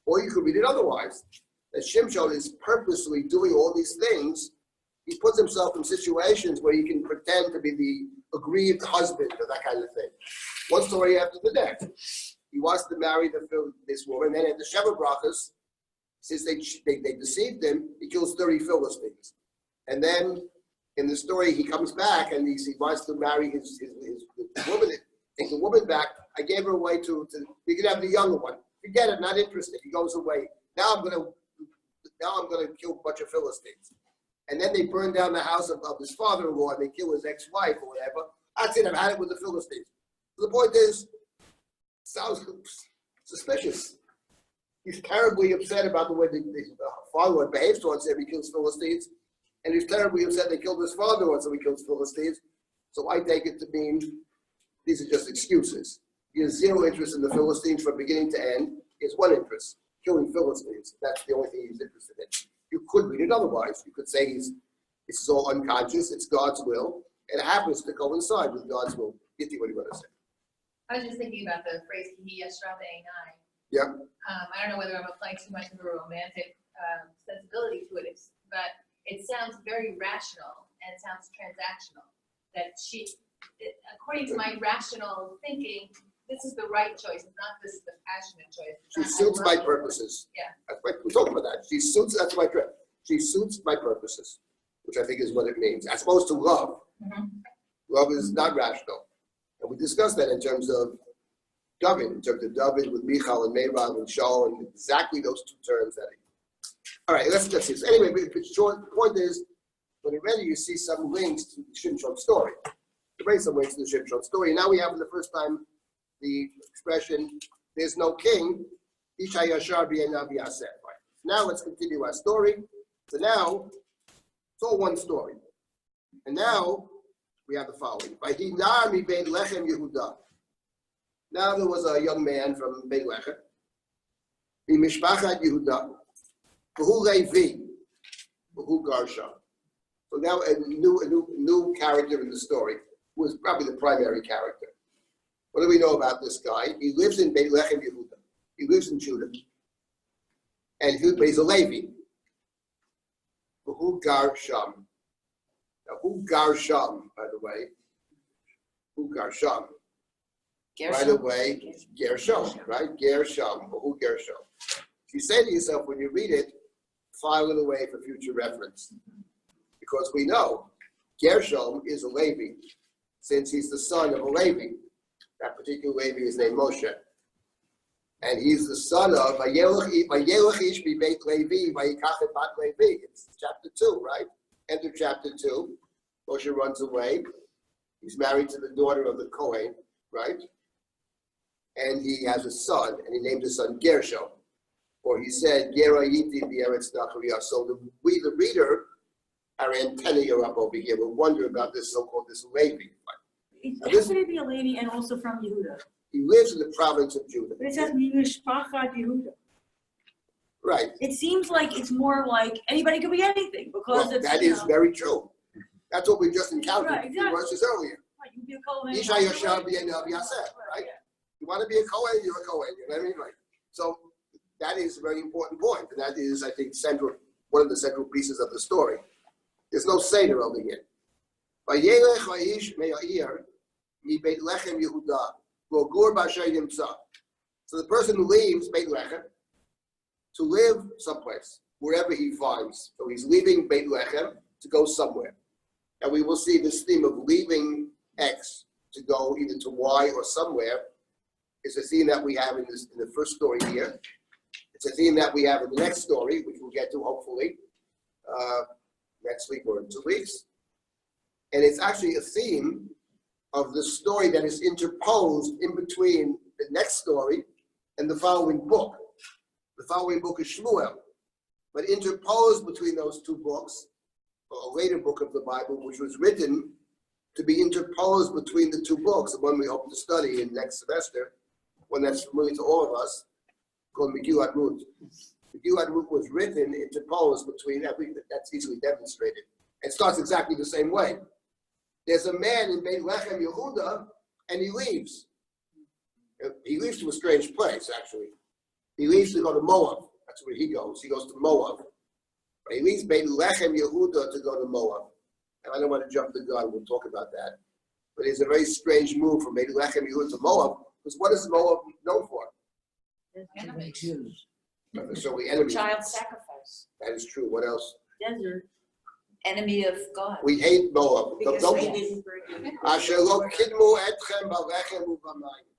or you could read it otherwise. That Shimshon is purposely doing all these things. He puts himself in situations where he can pretend to be the aggrieved husband or that kind of thing. One story after the next. He wants to marry this woman, and then at the Sheva Brachas, since they deceived him, he kills 30 Philistines. And then in the story, he comes back and he wants to marry his woman, take the woman back. I gave her away we can have the younger one. Forget it, not interested. He goes away. Now I'm gonna kill a bunch of Philistines. And then they burn down the house of his father-in-law and they kill his ex-wife or whatever. That's it, I've had it with the Philistines. So the point is, sounds suspicious. He's terribly upset about the way the father-in-law behaves towards him. He kills Philistines. And he's terribly upset they killed his father-in-law, so he kills Philistines. So I take it to mean these are just excuses. He has zero interest in the Philistines from beginning to end. He has one interest, killing Philistines. That's the only thing he's interested in. You could read it otherwise. You could say this is all unconscious, it's God's will. It happens to coincide with God's will. Gitti, what do you want to say? I was just thinking about the phrase "Kihi Yashra Be'enai." Yeah. I don't know whether I'm applying too much of a romantic sensibility to it, but it sounds very rational and it sounds transactional. That according to my rational thinking, this is the right choice. It's not this is the passionate choice. She suits my purposes. Yeah. We're talking about that. She suits my purposes, which I think is what it means, as opposed to love. Mm-hmm. Love is not rational. And we discussed that in terms of David with Michal and Meirav and Shaul, and exactly those two terms that all right, let's see. So anyway, the point is, when you read it, you see some links to the Shimshon story. There are some links to the Shimshon story. Now we have for the first time the expression, there's no king, Isha Yashar B'Yenav Yaseh. Now let's continue our story. So now, it's all one story. And now, we have the following. Vahinar mi Beit Lechem Yehuda. Now there was a young man from Beit Lechem, Mishpachat Yehuda, V'hu Levi, V'hu Garsha. So now a new character in the story, who was probably the primary character. What do we know about this guy? He lives in Beit Lechem Yehuda. He lives in Judah. And he's a Levi. Who gar sham? Now, who gar sham, by the way? Who gar sham? Right away, Gershom, right? Gershom, or who Gershom? You say to yourself when you read it, file it away for future reference. Because we know Gershom is a Levi, since he's the son of a Levi. That particular Levi is named Moshe. And he's the son of Vayelech ish b'beit Levi, vayikach et bat Levi. It's chapter 2, right? Enter chapter 2. Moshe runs away. He's married to the daughter of the Kohen, right? And he has a son, and he named his son Gershom. Or he said, Gerayiti b'eretz Nachariah. So we, the reader, our antennae are up over here. We'll wonder about this so-called this Levi. It has to be a lady and also from Yehuda. He lives in the province of Judah. But it says Mishpachat Yehuda. Right. It seems like it's more like anybody could be anything because Well, it's, that is very true. That's what we just encountered Right, exactly. verses earlier. Right, you can be a Kohen. Isha Yashar b'Yenav Yaseh, right? You want to be a Kohen, you're a Kohen. You know what I mean? Right. So that is a very important point, and that is, I think, one of the central pieces of the story. There's no Seder over here. Vayelech ha'ish me'ayir mi'beit lechem Yehuda v'ogur b'asher yimtza. So the person who leaves Beit Lechem to live someplace, wherever he finds. So he's leaving Beit Lechem to go somewhere. And we will see this theme of leaving X to go either to Y or somewhere is a theme that we have in the first story here. It's a theme that we have in the next story, which we'll get to hopefully next week or in 2 weeks. And it's actually a theme of the story that is interposed in between the next story and the following book. The following book is Shmuel. But interposed between those two books, a later book of the Bible, which was written to be interposed between the two books, the one we hope to study in next semester, one that's familiar to all of us, called Megillat Ruth. Megillat Ruth was written, interposed between, that's easily demonstrated. It starts exactly the same way. There's a man in Beit Lechem Yehuda, and he leaves. He leaves to a strange place, actually. He leaves to go to Moab. That's where he goes. He goes to Moab. But he leaves Beit Lechem Yehuda to go to Moab. And I don't want to jump the gun. We'll talk about that. But it's a very strange move from Beit Lechem Yehuda to Moab, because what is Moab known for? Enemies. So we enemies. Child sacrifice. That is true. What else? Desert. Enemy of God. We hate Moab. Because Don't- they didn't bring it. Asher lo kidmu etchem b'lechem u'b'mayim.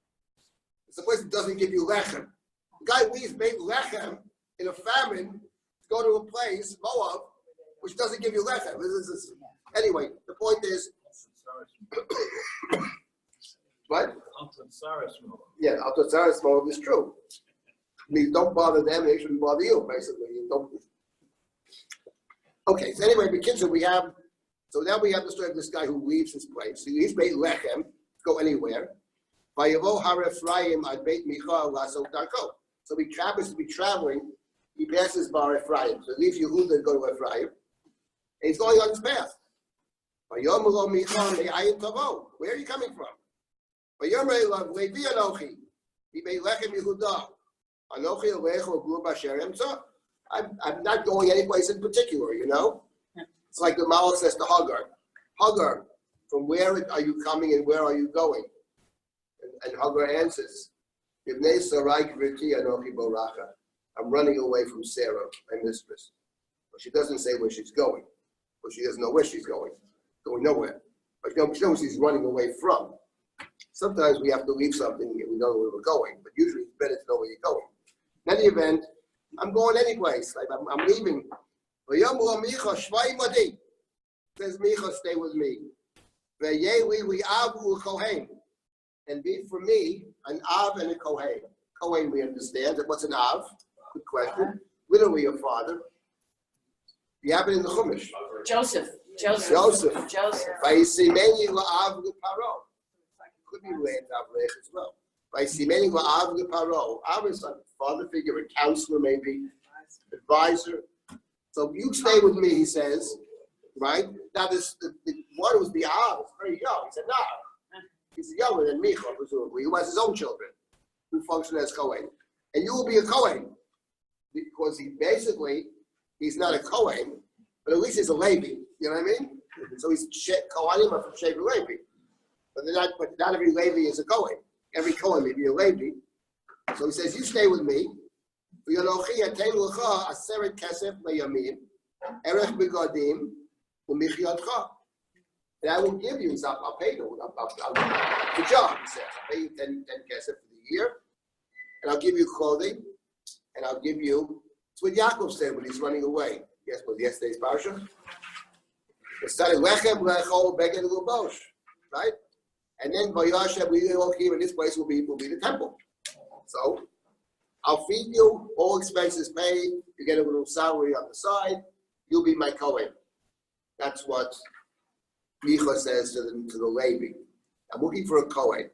It's a place that doesn't give you lechem. The guy leaves Beit Lechem in a famine to go to a place, Moab, which doesn't give you lechem. Anyway, the point is, what? Yeah, Altotzaris Moab is true. I mean, don't bother them, they shouldn't bother you, basically. You don't. Okay, so anyway, so now we have the story of this guy who leaves his place. He leaves Beit Lechem to go anywhere. Vayavo har Ephraim ad Beit Michal lasot darko. So he happens to be traveling. He passes Bar Ephraim. So he leaves Yehuda to go to Ephraim. And he's going on his path. Vayomer lo Michal me'ayin tavo. Where are you coming from? Vayomer lo Levi Anochi. He Beit Lechem Yehuda. Anochi alecho gur b'asher emtza. I'm not going any place in particular, you know? It's like the Malach says to Hagar. Hagar, from where are you coming and where are you going? And Hagar answers, I'm running away from Sarah, my mistress. But she doesn't say where she's going. But she doesn't know where she's going. Going nowhere. But she knows she's running away from. Sometimes we have to leave something and we don't know where we're going. But usually it's better to know where you're going. In any event, I'm going any place. Like I'm leaving. Says Micha, stay with me. And be for me an Av and a Kohen. Kohen we understand. What's an Av? Good question. Literally a father. You have it in the Chumash. Joseph. Vayisimeni la'av l'paro. Could be related to Avrech as well. Vayisimeni la'av l'paro. Av is a father figure, a counselor maybe, advisor. So you stay with me, he says, right? Now the one who's the Av is very young. He's an Av. He's younger than Micha, presumably, who has his own children who function as Kohen. And you will be a Kohen because he's not a Kohen, but at least he's a Levi. You know what I mean? So he's Kohanim are from Shevet Levi. But not every Levi is a Kohen. Every Kohen may be a Levi. So he says, you stay with me. And I will give you, I'll pay you, the job, he says. I'll pay you 10 kesef for the year, and I'll give you clothing, and I'll give you, it's what Yaakov said when he's running away. Guess what, yesterday's parsha? It started, lechem, lechol, beged, lubosh, right? And then, vayashem, in this place will be the temple. So, I'll feed you, all expenses paid, you get a little salary on the side, you'll be my Kohen. That's what Micha says to the Levi. I'm looking for a Kohen.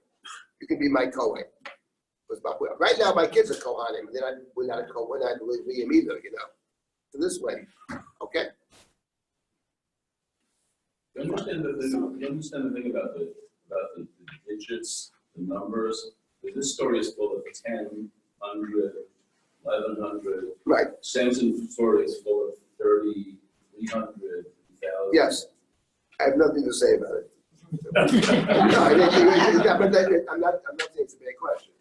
You can be my Kohen. Right now, my kids are Kohanim. We're not a Kohen. We're not Leviim either, So this way, okay? Do you understand the thing about the digits, the numbers? This story is full of 10, 100, 1100. Right. Samson's story is full of 30, 300, 1,000. Yes. I have nothing to say about it. No, I'm not saying it's a bad question.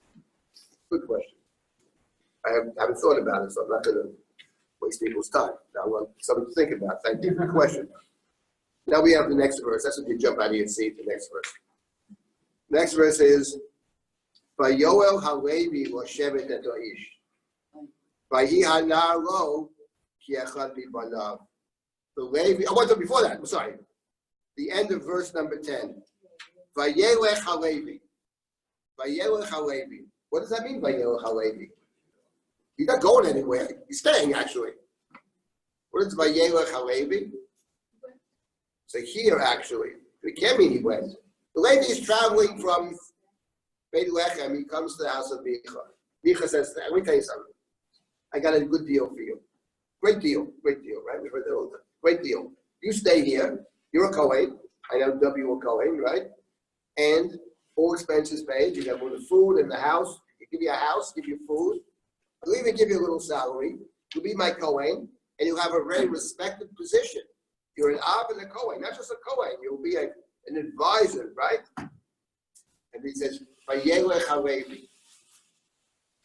Good question. I haven't thought about it, so I'm not going to waste people's time. Now I want something to think about. Thank you for the question. Now we have the next verse. That's when you jump out of your seat, the next verse. Next verse is, Vayoel Halevi Loshevet et Aish. Vayi Hanar Lo Ki Echad Mibanav. The Levi, I want to before that, I'm sorry. The end of verse number 10. Vayelech Halevi. Vayelech Halevi. What does that mean, Vayelech Halevi? He's not going anywhere. He's staying, actually. What is Vayelech Halevi? So here, actually. It can't mean he went. The Levi is traveling from Beit Lechem. He comes to the house of Micha. Micha says, let me tell you something. I got a good deal for you. Great deal, right? We've heard that all the time. Great deal. You stay here. You're a Kohen. I know W a Kohen, right? And all expenses paid. You got all the food and the house. You give you a house, give you food. I'll even give you a little salary. You'll be my Kohen, and you'll have a very respected position. You're an Av and a Kohen, not just a Kohen. You'll be an advisor, right? And he says, Vayelech Halevi.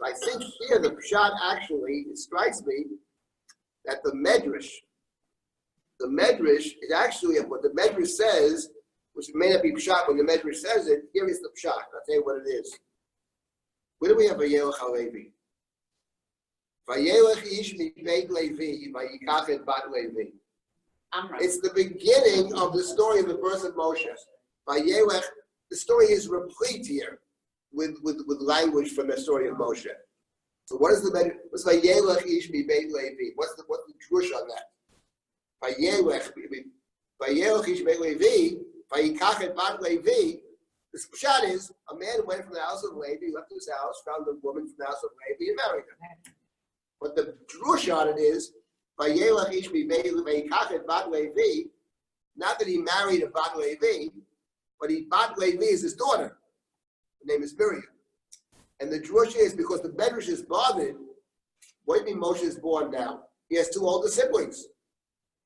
I think here the Pshat actually, it strikes me that the Medrash is actually what the Medrash says, which may not be Pshat when the Medrash says it. Here is the Pshat. I'll tell you what it is. Where do we have Vayelech Halevi? Vayelech ish mi beit Levi, vayikach et bat Levi. It's the beginning of the story of the birth of Moshe. Vayelech, the story is replete here with language from the story of Moshe. So what is the Medrash? What's Vayelech ish mi beit Levi? What's the drush on that? Vayelech ish beit Levi, vayikach et bat Levi. The pshat is a man went from the house of Levi, left his house, found a woman from the house of Levi, and married her. But the drush on it is vayelech ish vayikach et bat Levi. Not that he married a bat Levi, but bat Levi is his daughter. Her name is Miriam. And the drush is because the Medrash is bothered. What do you mean Moshe is born now? He has two older siblings.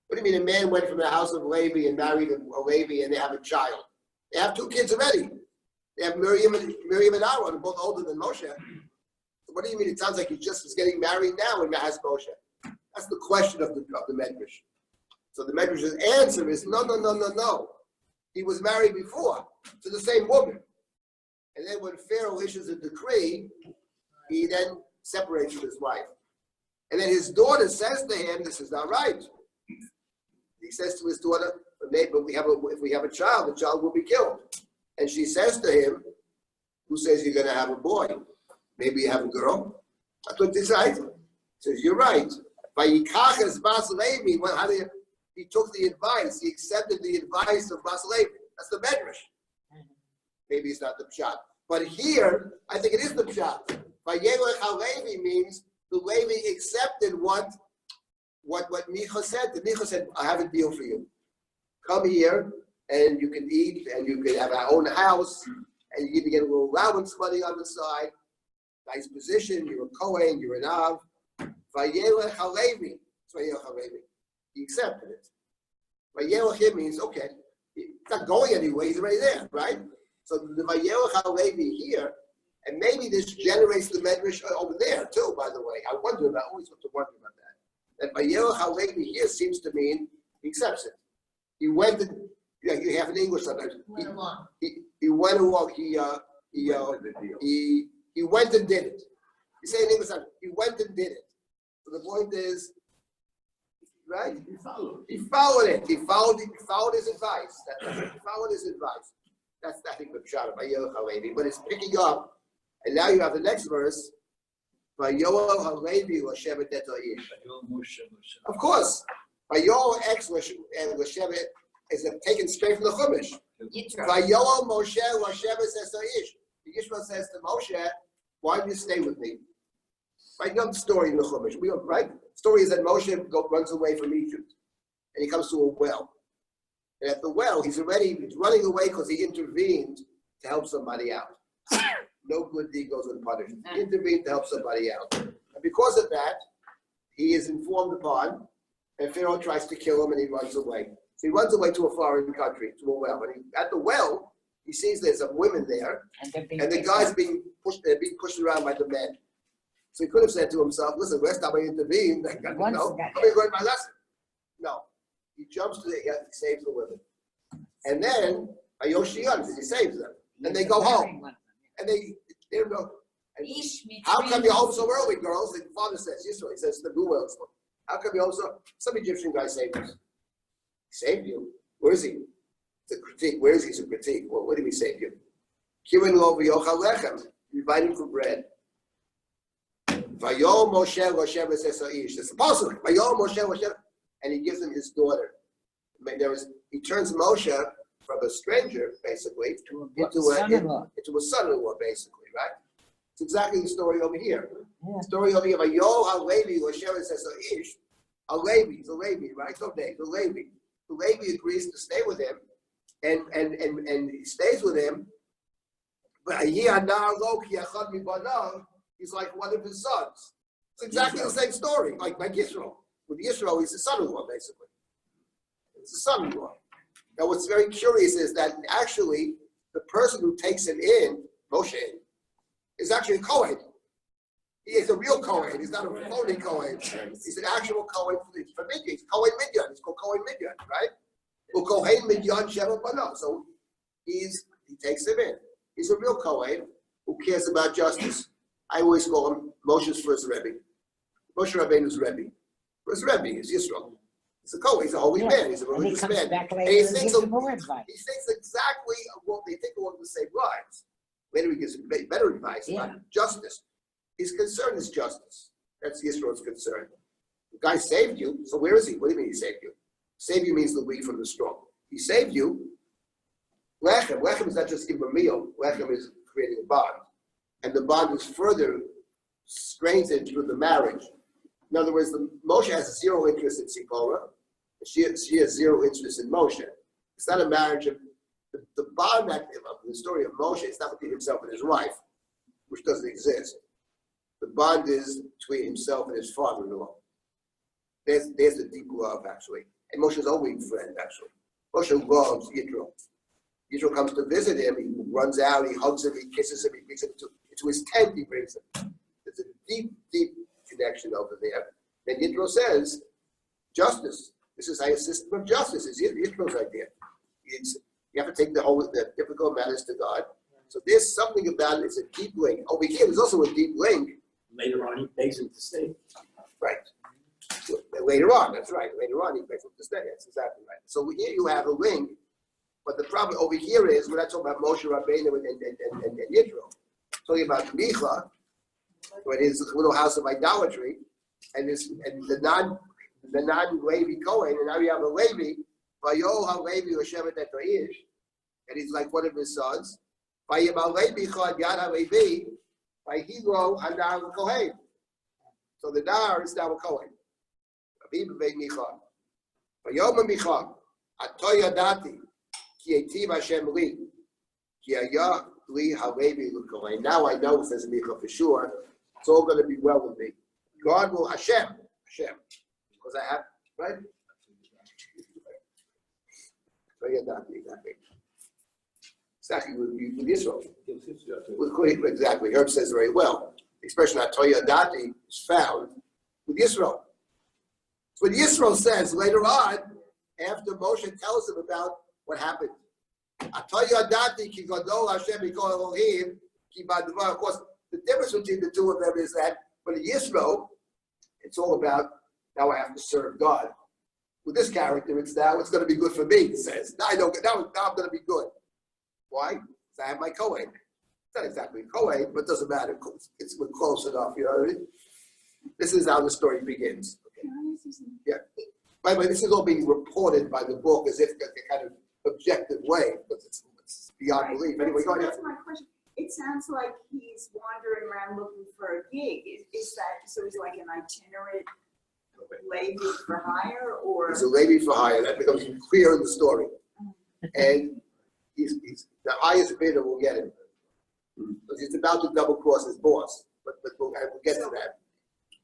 What do you mean a man went from the house of Levi and married a Levi and they have a child? They have two kids already. They have Miriam and Aaron, both older than Moshe. So what do you mean? It sounds like he just was getting married now and has Moshe. That's the question of the Medrash. So the Medrash's answer is no. He was married before to the same woman. And then when Pharaoh issues a decree, he then separates from his wife. And then his daughter says to him, this is not right. He says to his daughter, if we have a child, the child will be killed. And she says to him, who says you're going to have a boy? Maybe you have a girl? That's what this is. He says, you're right. He took the advice. He accepted the advice of Bas Levi. That's the Medrash. Maybe it's not the Pshat. But here, I think it is the Pshat. Vayelech HaLevi means the Levi accepted what Micha said. The Micha said, I have a deal for you. Come here, and you can eat, and you can have our own house, and you even get a little allowance money on the side. Nice position, you're a Kohen, you're an Av. Vayelech Halevi. It's Vayelech Halevi. He accepted it. Vayelech means, okay, he's not going anywhere, he's already there, right? So the Vayelech Halevi here, and maybe this generates the Medrash over there too, by the way. I always have to wonder about that. That Vayelech Halevi here seems to mean he accepts it. He went and, you have in English sometimes. Went along. He went along, he went and did it. You say in English, he went and did it. So the point is, right? He followed it. He followed his advice. He followed his advice. That's I think the shot of Vayelech Halevi. But it's picking up, and now you have the next verse. Vayelech Halevi l'shevet et ha'ish. Of course, Vayelech ex l'shevet is taken straight from the Chumash. Yitro. Vayelech Moshe l'shevet es ha'ish. The Yishmael says to Moshe, "Why do you stay with me?" Right, you know the story in the Chumash. Right? The story is that Moshe runs away from Egypt, and he comes to a well. And at the well, he's running away because he intervened to help somebody out. No good deed goes unpunished. He intervened to help somebody out. And because of that, he is informed upon, and Pharaoh tries to kill him, and he runs away. So he runs away to a foreign country, to a well. And at the well, he sees there's some women there, and the guys they're being pushed around by the men. So he could have said to himself, listen, last time I intervened, I'm going to learn my lesson. No. He jumps to he saves the women. And then, Ayoshian, he saves them. And they go home. And they don't know. How come you're home so early, girls? The father says, Yisrael, he says, the Guel. How come you're home so? Some Egyptian guy saved us. He saved you? Where is he? It's a critique. Where is he? It's a critique. Well, where did he save you? Kirin lo v'yochal lechem. You invite him for bread. Vayol Moshe Hashem Esayish. It's possible. Vayol Moshe Hashem, and he gives him his daughter. He turns Moshe from a stranger, basically, into a son-in-law, basically, right? It's exactly the story over here. Yeah. The story over here. Vayol HaLevi Hashem Esayish. A Levi, the Levi, right? Okay, the Levi. The Levi agrees to stay with him, and he stays with him. But he's like one of his sons. It's exactly the same story, like Yisrael. With Yisrael, he's a son-in-law, basically. It's a son-in-law. Now, what's very curious is that actually the person who takes him in, Moshe, is actually a Kohen. He is a real Kohen. He's not a phony Kohen. He's an actual Kohen for Midian. He's Kohen Midian. He's called Kohen Midian, right? Well, Kohen Midian Sheva Bano. So he takes him in. He's a real Kohen who cares about justice. I always call him Moshe's first Rebbe. Moshe Rabbeinu's Rebbe. First Rebbe is Yisrael. He's a Kohen. He's a holy man. He's a religious man. And he thinks exactly what they think along the same lines. Later he gives better advice about justice. His concern is justice. That's Yisrael's concern. The guy saved you, so where is he? What do you mean he saved you? Save you means the weak from the strong. He saved you. Lechem. Lechem is not just give him a meal. Lechem is creating a bond. And the bond is further strengthened through the marriage. In other words, Moshe has zero interest in Zipporah. She has zero interest in Moshe. It's not a marriage of the bond of the story of Moshe. It's not between himself and his wife, which doesn't exist. The bond is between himself and his father-in-law. There's the deep love, actually. And Moshe's only friend, actually. Moshe loves Yitro. Yitro comes to visit him. He runs out. He hugs him. He kisses him. He brings him to his tent. He brings him. There's a deep, deep connection over there. And Yitro says, justice. This is a system of justice. It's Yitro's idea. You have to take the difficult matters to God. So there's something about it. It's a deep link. Over here, there's also a deep link. Later on, he begs him to stay. Right. Later on, that's right. Later on, he begs him to stay. That's exactly right. So here you have a link. But the problem over here is, we're not talking about Moshe Rabbeinu and Yitro. We're talking about Micha, with his little house of idolatry, and the non-Levi Kohen, and now you have a Levi, Vayol HaLevi Yoshevet et Ha'ish, and he's like one of his sons. Vayim HaLevi Chad Yad HaLevi, Vayhilo HaNar Kohen. So the Nar is now a Kohen. Rabbi B'vei Micha. Vayom Micha, Atoy Yadati, Ki Eitiv Hashem Li, Ki Haya Li Halevi Lukalei. Now I know, says Micha for sure, it's all going to be well with me. God will Hashem, because I have, right? Exactly with Israel. Exactly. Herb says very well. The expression Atoya Dati is found with Yisro. So what Yisro says later on, after Moshe tells him about what happened. Atoya Dati ki gadol Hashem mikol Elohim ki badvar. Of course, the difference between the two of them is that for Yisro, it's all about now I have to serve God. With this character, it's going to be good for me. He says now I'm going to be good. Why? Because I have my Kohen. It's not exactly Kohen, but it doesn't matter. We're close enough, you know what I mean? This is how the story begins. Okay. Yeah. By the way, this is all being reported by the book as if in a kind of objective way, because it's beyond belief. Anyway, go ahead. That's my question. It sounds like he's wandering around looking for a gig. Is that, so is it like an itinerant lady for hire, or? It's a lady for hire. That becomes clear in the story. And he's the highest bidder will get him. Because he's about to double cross his boss. But we'll get to that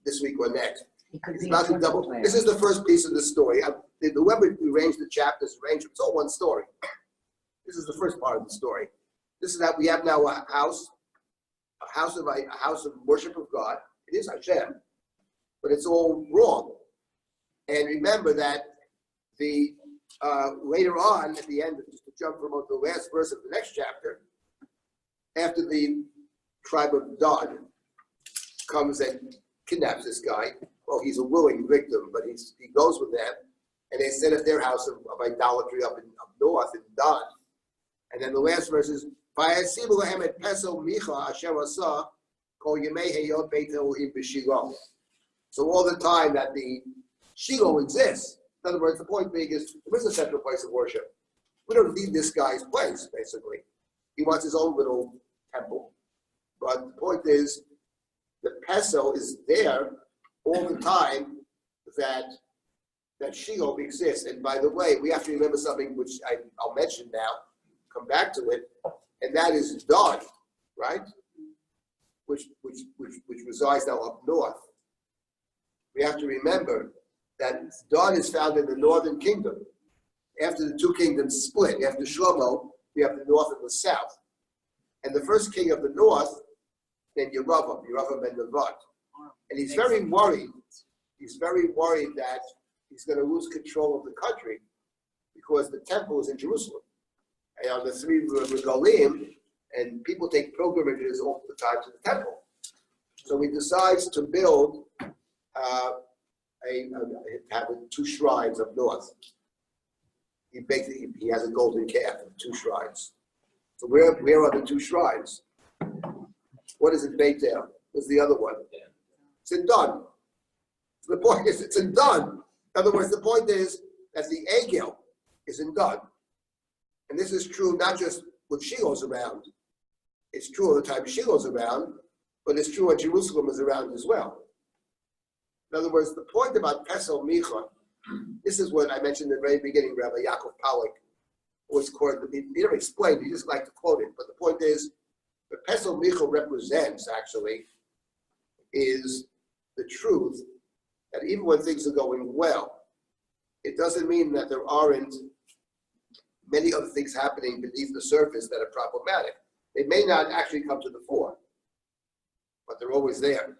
this week or next. He's about to double. This is the first piece of the story. The way we arrange the chapters, it's all one story. This is the first part of the story. This is that we have now a house of worship of God. It is Hashem, but it's all wrong. And remember that the later on at the end, just to jump from the last verse of the next chapter, after the tribe of Dan comes and kidnaps this guy. Well, he's a willing victim, but he goes with them, and they set up their house of idolatry up north in Dan. And then the last verse is, so all the time that the Shiloh exists, in other words, the point being is, there is a central place of worship. We don't need this guy's place, basically. He wants his own little temple. But the point is, the Peso is there all the time that Shiloh exists. And by the way, we have to remember something which I'll mention now, come back to it, and that is Dan, right? Which resides now up north. We have to remember that Dan is found in the northern kingdom. After the two kingdoms split, after Shlomo, we have the north and the south. And the first king of the north, then Yerovam ben Nevat. And he's very worried. He's very worried that he's going to lose control of the country because the temple is in Jerusalem. And on the three regalim, and people take pilgrimages all the time to the temple. So he decides to build have two shrines up north. He has a golden calf and two shrines. So where are the two shrines? What is it, Beit El? What's the other one? It's in Dan. So the point is, it's in Dan. In other words, the point is that the Egel is in Dan. And this is true not just when Shiloh's around. It's true all the time Shiloh's around, but it's true when Jerusalem is around as well. In other words, the point about Pesel Micha, this is what I mentioned in the very beginning, Rabbi Yaakov Pollack always quoted. He never explained, he just liked to quote it. But the point is, what Pesel Micha represents, actually, is the truth that even when things are going well, it doesn't mean that there aren't many other things happening beneath the surface that are problematic. They may not actually come to the fore, but they're always there.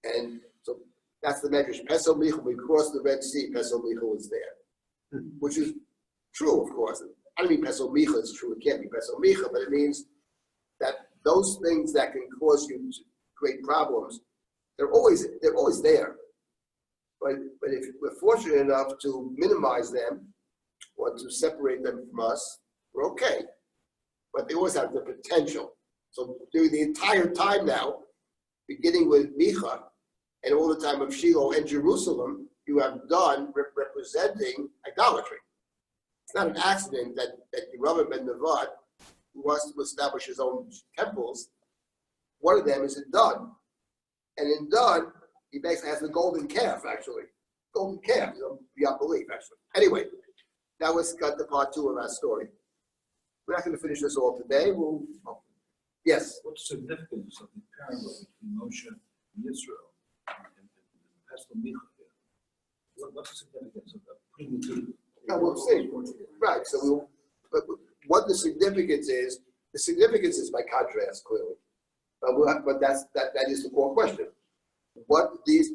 And so that's the medrash. Pesel Micha, we crossed the Red Sea, Pesel Micha was there. Which is true, of course. I don't mean Pesel Micha is true, it can't be Pesel Micha, but it means that those things that can cause you to create problems, they're always there. But if we're fortunate enough to minimize them or to separate them from us, we're okay. But they always have the potential. So during the entire time now, beginning with Micha and all the time of Shiloh and Jerusalem, you have Dan representing idolatry. It's not an accident that Yerovam ben Nevat, who wants to establish his own temples, one of them is in Dan. And in Dan, he basically has the golden calf, actually. Golden calf, beyond belief, actually. Anyway, now let's cut to part two of our story. We're not going to finish this all today. Yes, What's the significance of the parallel between Moshe and Israel and Pastor Micha here? What's the significance of putting the two? no, we'll see. Right, so but what the significance is by contrast, clearly. But that is the core question. What these,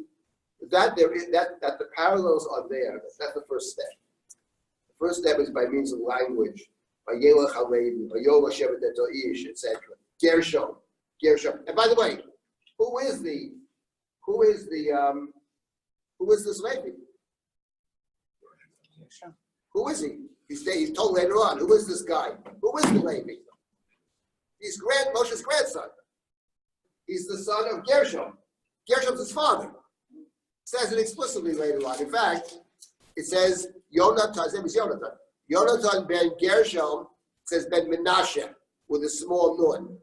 that the parallels are there, that's the first step. The first step is by means of language, by Yelech HaLevi, by Yola Shevet Ish, etc. Gershom. And by the way, who is this Levi? Who is he? He's told later on, who is this guy? Who is the Levi? He's Moshe's grandson. He's the son of Gershom. Gershom's his father. It says it explicitly later on. In fact, it says Yonatan, his name is Yonatan. Yonatan ben Gershom says ben Menashe with a small nun.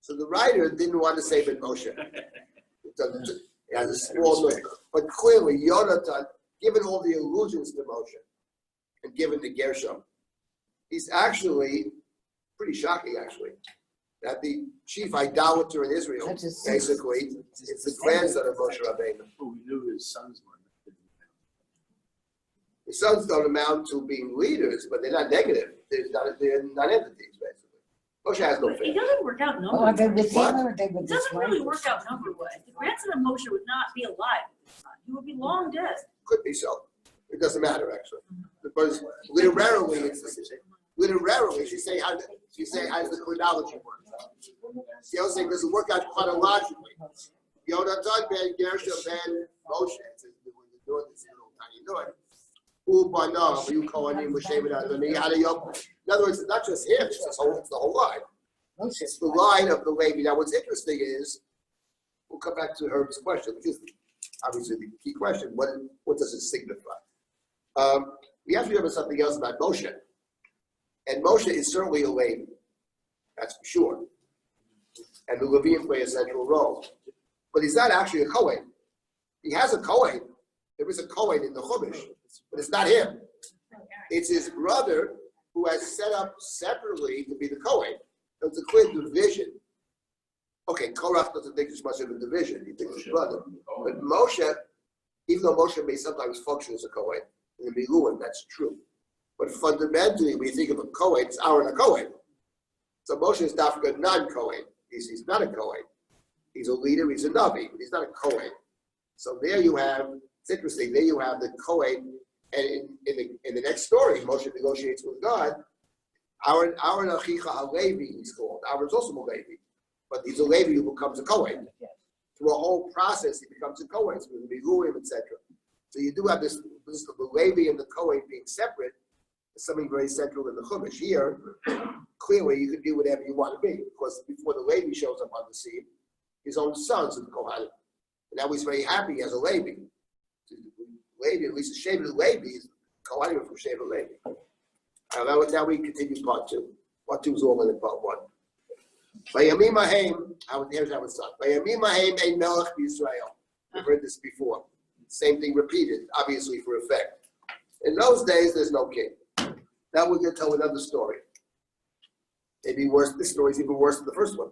So the writer didn't want to say ben Moshe. It has a small nun. But clearly, Yonatan, given all the allusions to Moshe and given to Gershom, he's actually pretty shocking, actually, that the chief idolater in Israel, basically, is the grandson of Moshe Rabbeinu. Well, we knew his sons were. The sons don't amount to being leaders, but they're not negative. They're non-entities, basically. Moshe has no It family. doesn't work out Oh, are they number. with What? him or are they with It this doesn't really wife? work out number wise. The grandson of Moshe would not be alive at this time. He would be long dead. Could be so. It doesn't matter, actually. Because literarily, it's the same. Literarily, she say how the chronology works. The other thing doesn't work out chronologically. Yonatan ben Gershom ben Moshe. In other words, it's not just him, it's the whole line. It's the line of the Levi. Now, what's interesting is, we'll come back to Herb's question, which is obviously the key question. What does it signify? We have to remember something else about Moshe. And Moshe is certainly a Levi. That's for sure. And the Levites play a central role. But he's not actually a Kohen. He has a Kohen. There is a Kohen in the Chumash, but it's not him. It's his brother who has set up separately to be the Kohen. So it's a clear division. Okay, Korach doesn't think there's much of a division. He thinks his brother. But Moshe, even though Moshe may sometimes function as a Kohen, in the Miluim, that's true. But fundamentally, when you think of a Kohen, it's Aaron a Kohen. So Moshe is Dafka non-Kohen. He's not a Kohen. He's a leader, he's a Navi, but he's not a Kohen. So there you have, it's interesting, there you have the Kohen, and in the next story, Moshe negotiates with God. Aaron Achicha HaLevi, he's called. Aaron's also a Levi, but he's a Levi who becomes a Kohen. Through a whole process, he becomes a Kohen, so with Miluim, etc. So you do have this the Levi and the Kohen being separate, is something very central in the Chumash. Here, clearly, you can do whatever you want to be, because before the Levi shows up on the scene, his own sons are the Kohanim. And now he's very happy as a Levi. Levi, at least the Shevet Levi, is Kohanim from Shevet Levi. Now we continue part two. Part two is all in part one. Vayamim Haim, here's how it's done. Vayamim Haim ein melech b'Yisrael. We've heard this before. Same thing repeated, obviously for effect. In those days, there's no king. Now we're going to tell another story. Maybe worse. This story is even worse than the first one.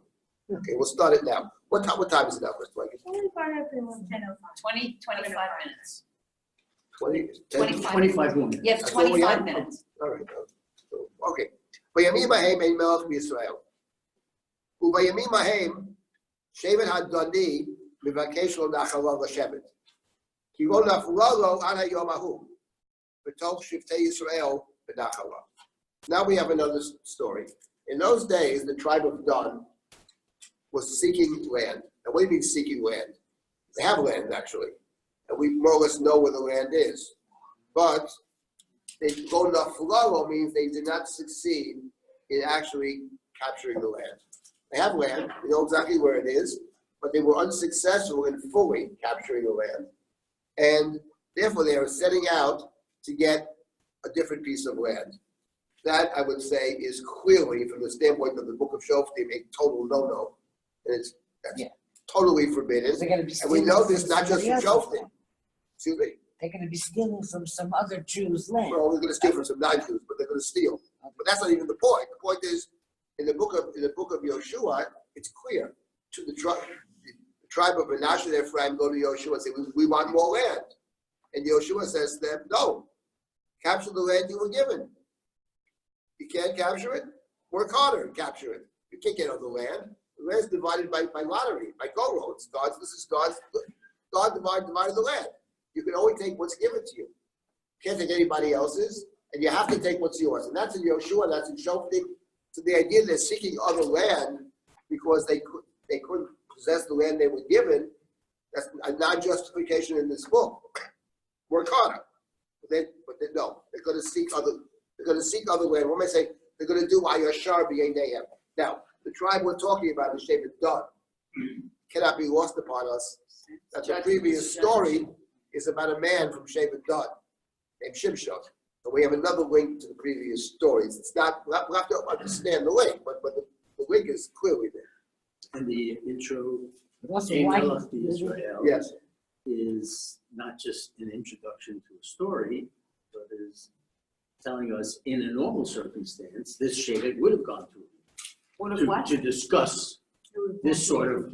Okay, we'll start it now. What time is it now, Mr. Blanket? 25 minutes. 20? 25 minutes. You have That's all we 25 have? minutes. All right. Okay. Vayamim Haim ein melech b'Yisrael. Uvayamim Haim Shevet Hadani mivakesh lo nachalav l'shevet. Ki lo nafla lo ad hayom hahu. B'toch Shiftei Yisrael b'nachalav. Now we have another story. In those days, the tribe of Dan was seeking land. And what do you mean seeking land? They have land, actually. And we more or less know where the land is. But they go naflalo means they did not succeed in actually capturing the land. They have land, they know exactly where it is, but they were unsuccessful in fully capturing the land. And therefore they are setting out to get a different piece of land. That, I would say, is clearly, from the standpoint of the Book of Shoftim, a total no-no. And that's totally forbidden. They're going to be And we stealing know from this not just somebody from else's Shoftim. land. Excuse me? They're going to be stealing from some other Jew's land. Well, they're going to steal from some non-Jews, but they're going to steal. But that's not even the point. The point is, In the book of Yoshua, it's clear to the tribe of Menashe and Ephraim go to Yoshua and say, we want more land. And Yoshua says to them, no, capture the land you were given. You can't capture it, work harder and capture it. You can't get on the land. The land is divided by lottery, by go-roads. God divided the land. You can only take what's given to you. You can't take anybody else's, and you have to take what's yours. And that's in Yoshua, that's in Shoftim. So the idea they're seeking other land because they couldn't possess the land they were given, that's a non-justification in this book. Work harder. But no, they're going to seek other land. What am I saying? They're going to do Ayashar B'Yeinehem. Now, the tribe we're talking about is Shevet Dan. Cannot be lost upon us that the previous story is about a man from Shevet Dan named Shimshon. So we have another link to the previous stories. It's not, we'll have to understand the link, but the link is clearly there. And the intro, Also, Ein why? Melech Israel, Yes. is not just an introduction to a story, but is telling us in a normal circumstance, this Shevet would have gone to discuss this sort of.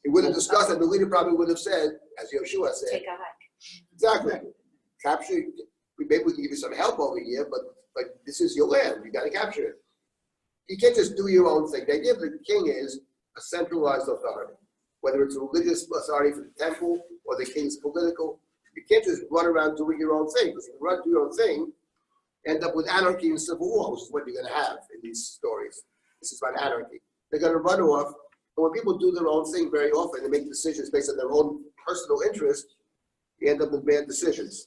He would have discussed it. The leader probably would have said, as Yoshua said, Take a hike. exactly. Capture. Maybe we can give you some help over here, but this is your land. You got to capture it. You can't just do your own thing. The idea of the king is a centralized authority, whether it's a religious authority for the temple or the king's political. You can't just run around doing your own thing, because if you run do your own thing, end up with anarchy and civil war, which is what you're going to have in these stories. This is about anarchy. They're going to run off, and when people do their own thing very often, they make decisions based on their own personal interest, you end up with bad decisions.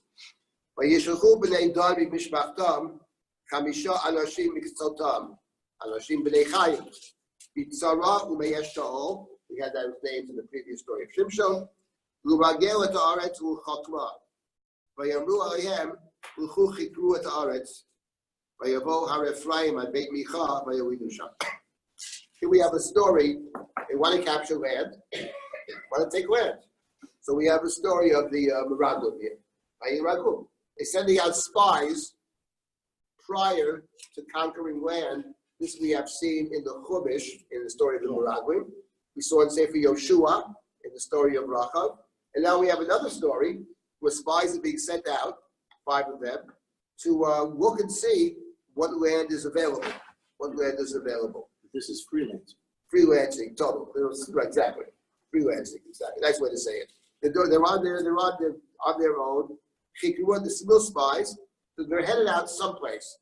וישלחו בני דן ממשפחתם 5 אנשים מקצותם, אנשים בני חיל, בצרה ומאש שאול, we had those names in the previous story of Shimshon, ולרגל את הארץ ולחקרה, ויאמרו עליהם, לכו חקרו את הארץ, ויבוא הר אפרים עד בית מיכה, ויורידו שם. Here we have a story, they want to capture land, want to take land. So we have a story of the Meraglim here, Vayiragum. They're sending out spies prior to conquering land. This we have seen in the Chumash, in the story of the Meraglim. We saw in Sefer Yoshua, in the story of Rachav. And now we have another story where spies are being sent out, 5 of them, to look and see what land is available. What land is available. This is freelance. Freelancing, total. Right, exactly. Freelancing, exactly. Nice way to say it. They're on their own. The civil spies, they're headed out someplace.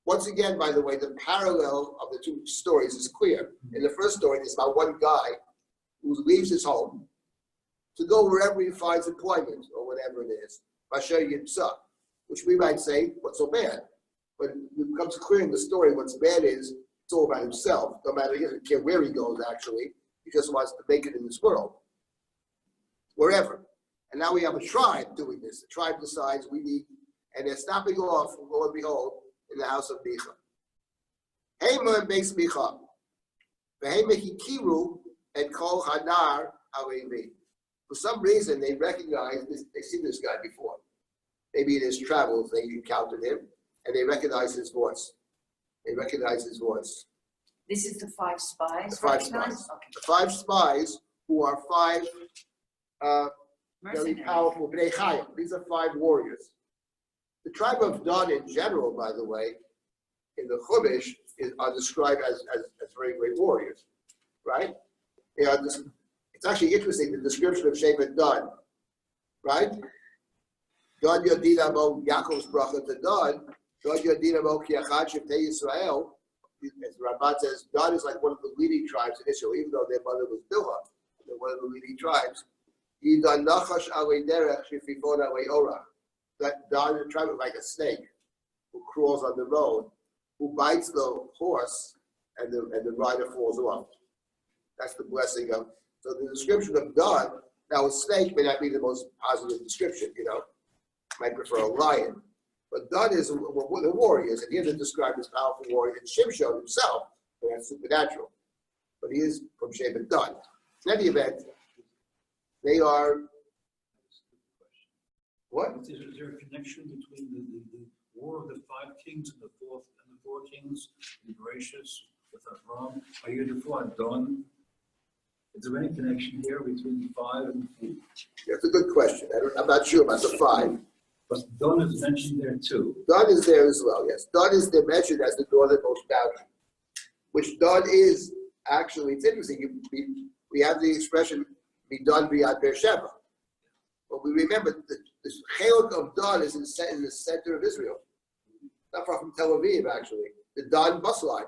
Once again, by the way, the parallel of the two stories is clear. In the first story, it's about one guy who leaves his home to go wherever he finds employment or whatever it is, Basher Yitzah, which we might say, what's so bad? But it becomes clear in the story what's bad is it's all about himself. No matter, he doesn't care where he goes, actually. He just wants to make it in this world. Wherever. And now we have a tribe doing this. The tribe decides we need, and they're stopping off, lo and behold, in the house of Micha. Hema makes Micha. Vehema Hikiru and Kol Hadar Alevi. For some reason, they recognize this, they've seen this guy before. Maybe in his travels, they encountered him, and they recognize his voice. They recognize his voice. This is the 5 spies. The 5 recognized? spies. Okay. The 5 spies who are 5 very Mercenaries. powerful Bnei Chayim. These are 5 warriors. The tribe of Dan in general, by the way, in the Chumash, are described as very great warriors, right? It's actually interesting, the description of Shevet Dan, right? Dan Yodin Amo Yaakov's bracha to Dan, Dan Yodin Amo Ki Echad Shebtei Yisrael, as Rabbi says, Dan is like one of the leading tribes in Israel, even though their mother was Bilhah. They're one of the leading tribes. Yidan Nachash Alei Derech Shefifon Alei Orach. That Dan is a tribe like a snake who crawls on the road, who bites the horse, and the rider falls off. That's the blessing of. So the description of Dan, now a snake may not be the most positive description, might prefer a lion. But Dan is the warriors, and here they're described as powerful warriors. And Shimshon himself, that's supernatural. But he is from Shevet Dan. In any event, they are. What? Is there a connection between the war of the 5 kings and the 4 kings, the gracious, with Ram, are you going to find Don? Is there any connection here between the 5 and the 4? That's a good question. I'm not sure about the 5. But Don is mentioned there too. Don is there as well, yes. Don is there mentioned as the northernmost boundary, which Don is actually, it's interesting. We have the expression, be done beyond Beersheba. But we remember that the Chelok of Don is in the center of Israel, not far from Tel Aviv, actually. The Don bus line,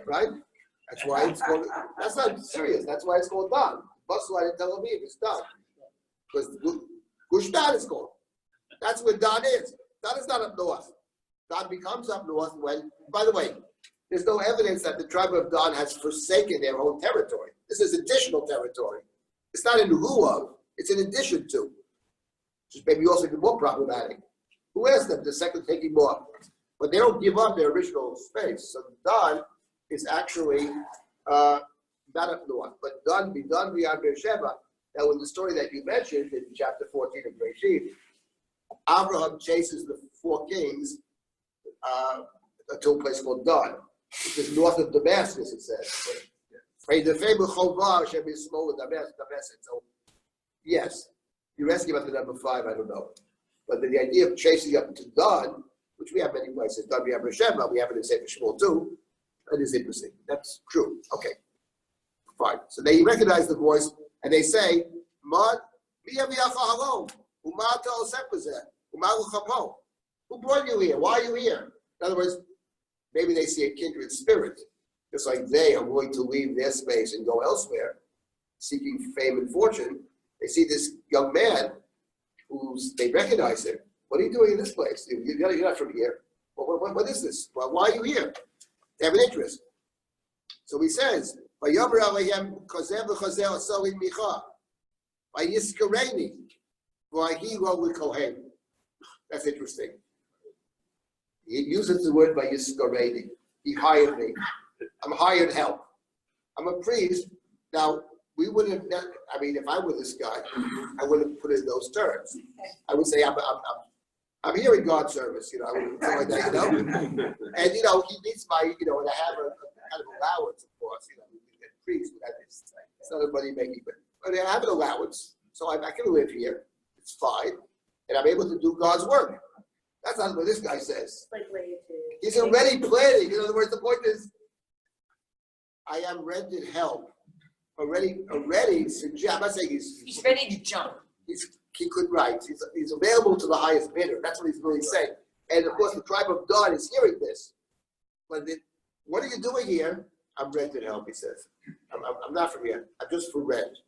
right? That's why it's called, that's not serious, that's why it's called Don. Bus line in Tel Aviv is Don. Because Gush Dan is called. That's where Don is. Don is not up north. Don becomes up north when, by the way, there's no evidence that the tribe of Don has forsaken their own territory. This is additional territory. It's not in lieu of, it's in addition to. Which is maybe also even more problematic. Who asked them to second taking more? But they don't give up their original space. So Don is actually not up north. But Don beyond Beersheba, that was the story that you mentioned in chapter 14 of Bereshit. Abraham chases the 4 kings to a place called Don, which is north of Damascus, it says. So, yes, you're asking about the number 5, I don't know. But the idea of chasing up to Don, which we have many places, Don Beersheba, we have it in Sefer Shmuel too, that is interesting. That's true. Okay, fine. So they recognize the voice and they say, who brought you here? Why are you here? In other words, maybe they see a kindred spirit, just like they are willing to leave their space and go elsewhere, seeking fame and fortune. They see this young man they recognize him. What are you doing in this place? You're not from here. What is this? Well, why are you here? They have an interest. So he says, that's interesting. He uses the word Vayiskareni. He hired me. I'm hired help. I'm a priest. Now, we wouldn't have, I mean, if I were this guy, I wouldn't put it in those terms. I would say, I'm here in God's service, I wouldn't say like that, And, he needs my, and I have a kind of allowance, of course, we get priests, it's not a money making, but I have an allowance, so I can live here. It's fine. And I'm able to do God's work. That's not what this guy says. He's already planning. In other words, the point is, I am rented help. Already suggest. I'm not saying He's ready to jump. He could write. He's available to the highest bidder. That's what he's really saying. And of course, the tribe of Dan is hearing this. But what are you doing here? I'm rented help. He says. I'm not from here. I'm just for rent.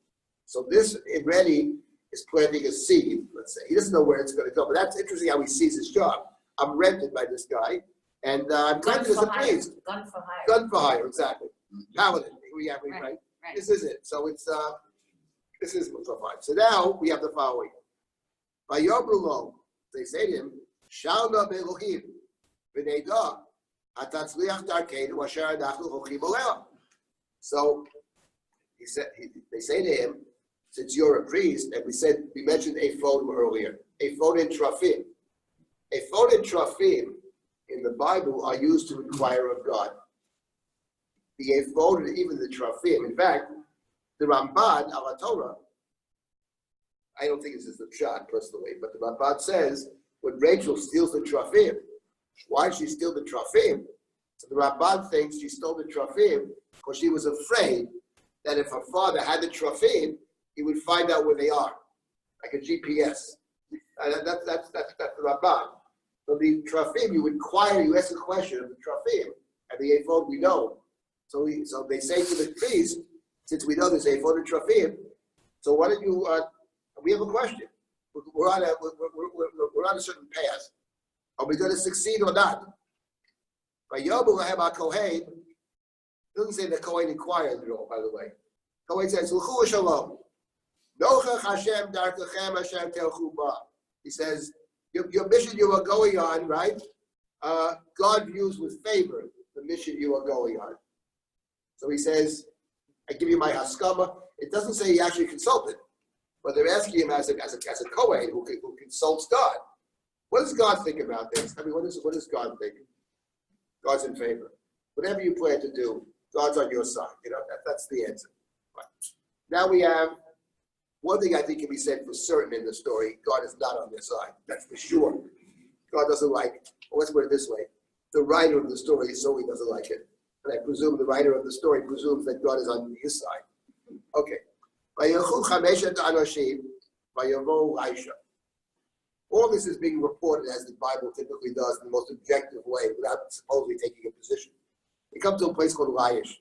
So this already is planting a seed. Let's say he doesn't know where it's going to go. But that's interesting how he sees his job. I'm rented by this guy, and I'm Gun rented as for a hire. priest. Gun for hire. Gun for hire, exactly. Paladin. We have right. Right. This is it. So it's this is so fine. So now we have the following. Vayomru, they say to him, Shalna be'Elohim v'neidah atatzliach darkeinu asher anachnu hochim aleha. So they say to him, since you're a priest, and we mentioned Ephod earlier, Ephod and Trafim. Ephod and Trafim in the Bible are used to inquire of God. The Ephod and even the Trafim. In fact, the Ramban al Torah, I don't think this is the shot personally, but the Ramban says when Rachel steals the Trafim, why did she steal the Trafim? So the Ramban thinks she stole the Trafim because she was afraid that if her father had the Trafim, he would find out where they are, like a GPS. That's the Ramban. So the Trafim, you ask a question of the Trafim, and the Ephod we know. So they say to the priest, since we know there's Ephod and Trafim, so why don't you? We have a question. We're on a certain path. Are we going to succeed or not? By Yobu Kohen, doesn't say the Kohen inquired at all. By the way, Kohen says, "L'chu shalom." Hashem darkachem Hashem telchu ba. He says, your mission you are going on, right? God views with favor the mission you are going on. So he says, I give you my haskama. It doesn't say he actually consulted, but they're asking him as a Kohen who consults God. What does God think about this? I mean, what does God think? God's in favor. Whatever you plan to do, God's on your side. That's the answer. Right. Now we have one thing I think can be said for certain in the story. God is not on their side. That's for sure. God doesn't like, well, let's put it this way. The writer of the story certainly doesn't like it. And I presume the writer of the story presumes that God is on his side. Okay. All this is being reported as the Bible typically does in the most objective way without supposedly taking a position. They come to a place called Laish.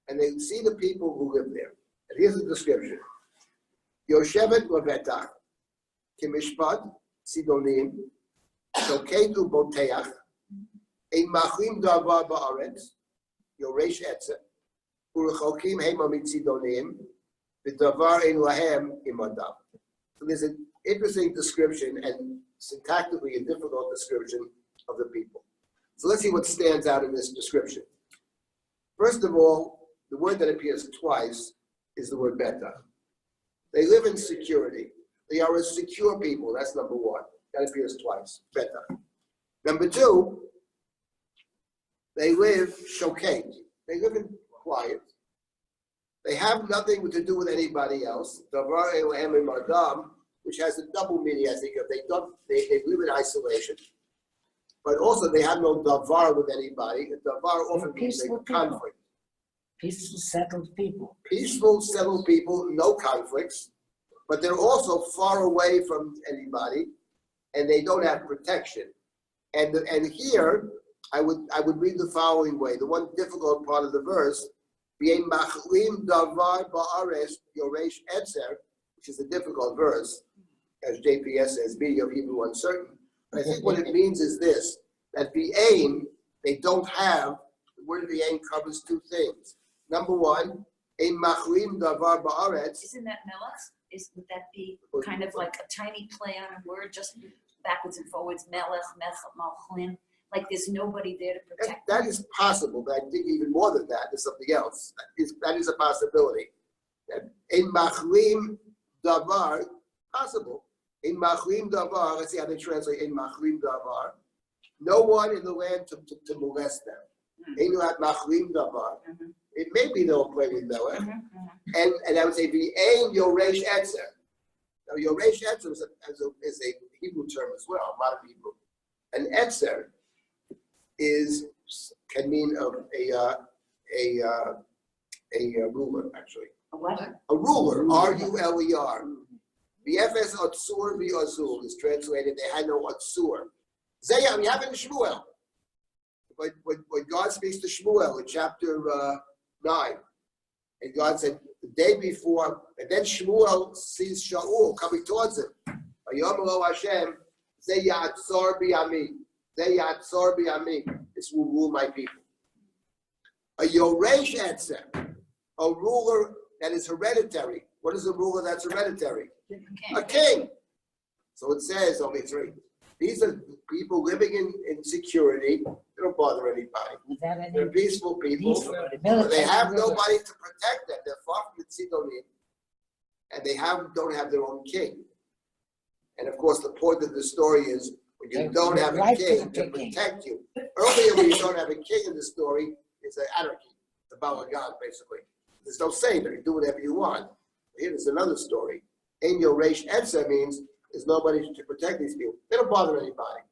And they see the people who live there. And here's the description. Yoshevet Levetach, Kimishpat, Sidonim, Shoketu Boteach, Ein Machlim Davar Ba'aretz, Yoresh Etze, Urechokim Hema Mitzidonim, V'davar Ein Lahem Imadam. So there's an interesting description and syntactically a difficult description of the people. So let's see what stands out in this description. First of all, the word that appears twice is the word beta. They live in security. They are a secure people. That's number one. That appears twice. Beta. Number two, they live shokate. They live in quiet. They have nothing to do with anybody else. Davar Elohem Madam, which has a double meaning, I think. They live in isolation. But also they have no davar with anybody. Davar often means conflict. Peaceful, settled people. Peaceful, settled people, no conflicts, but they're also far away from anybody, and they don't have protection. And here, I would read the following way. The one difficult part of the verse, V'yein machlim davar ba'aretz yoresh etzer, which is a difficult verse, as JPS says, be of Hebrew uncertain. I think what it means is this, that v'yein, they don't have, the word v'yein covers two things. Number one, ein machlim davar ba'aretz. Isn't that melech? Would that be kind of like a tiny play on a word, just backwards and forwards, melech, malchlim, like there's nobody there to protect That is possible, but I think even more than that, there's something else. That is a possibility. Ein machlim davar, possible. Ein machlim davar, let's see how they translate ein machlim davar. No one in the land to molest them. Ein machlim davar. It may be they'll play with Melech. And I would say v'yein yoresh etzer. Now yoresh etzer is a Hebrew term as well, modern Hebrew. And etzer can mean a ruler, actually. A what? A ruler, R-U-L-E-R. V'efes otsur v'ozul is translated, they had no otsur. Zayam, you have it in Shmuel. When God speaks to Shmuel in chapter 9, and God said the day before, and then Shmuel sees Shaul coming towards him. Vayomelo Hashem, Ze yatzor b'yami, Ze yatzor b'yami. This will rule my people. A yoresh etzer, a ruler that is hereditary. What is a ruler that's hereditary? A king. So it says only three. These are people living in security. They don't bother anybody. They're peaceful people. They have nobody to protect them. They're far from the Tzidonim. And they don't have their own king. And of course, the point of the story is when you don't have a king to protect you. Earlier, when you don't have a king in the story, it's an anarchy. It's a balagan, basically. There's no saying that you do whatever you want. Here, there's another story. Ein yoresh etzer means there's nobody to protect these people. They don't bother anybody.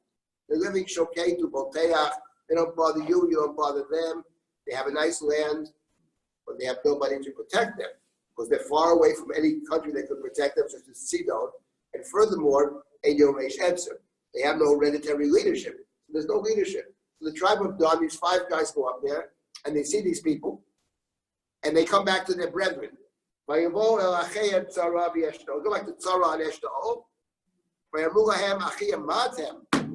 They're living shokei to boteach. They don't bother you. You don't bother them. They have a nice land, but they have nobody to protect them because they're far away from any country that could protect them, such as Sidon. And furthermore, ein yoresh etzer. They have no hereditary leadership. So there's no leadership. So the tribe of Dan, these 5 guys go up there, and they see these people, and they come back to their brethren. Go back to Tzara and Eshtaol.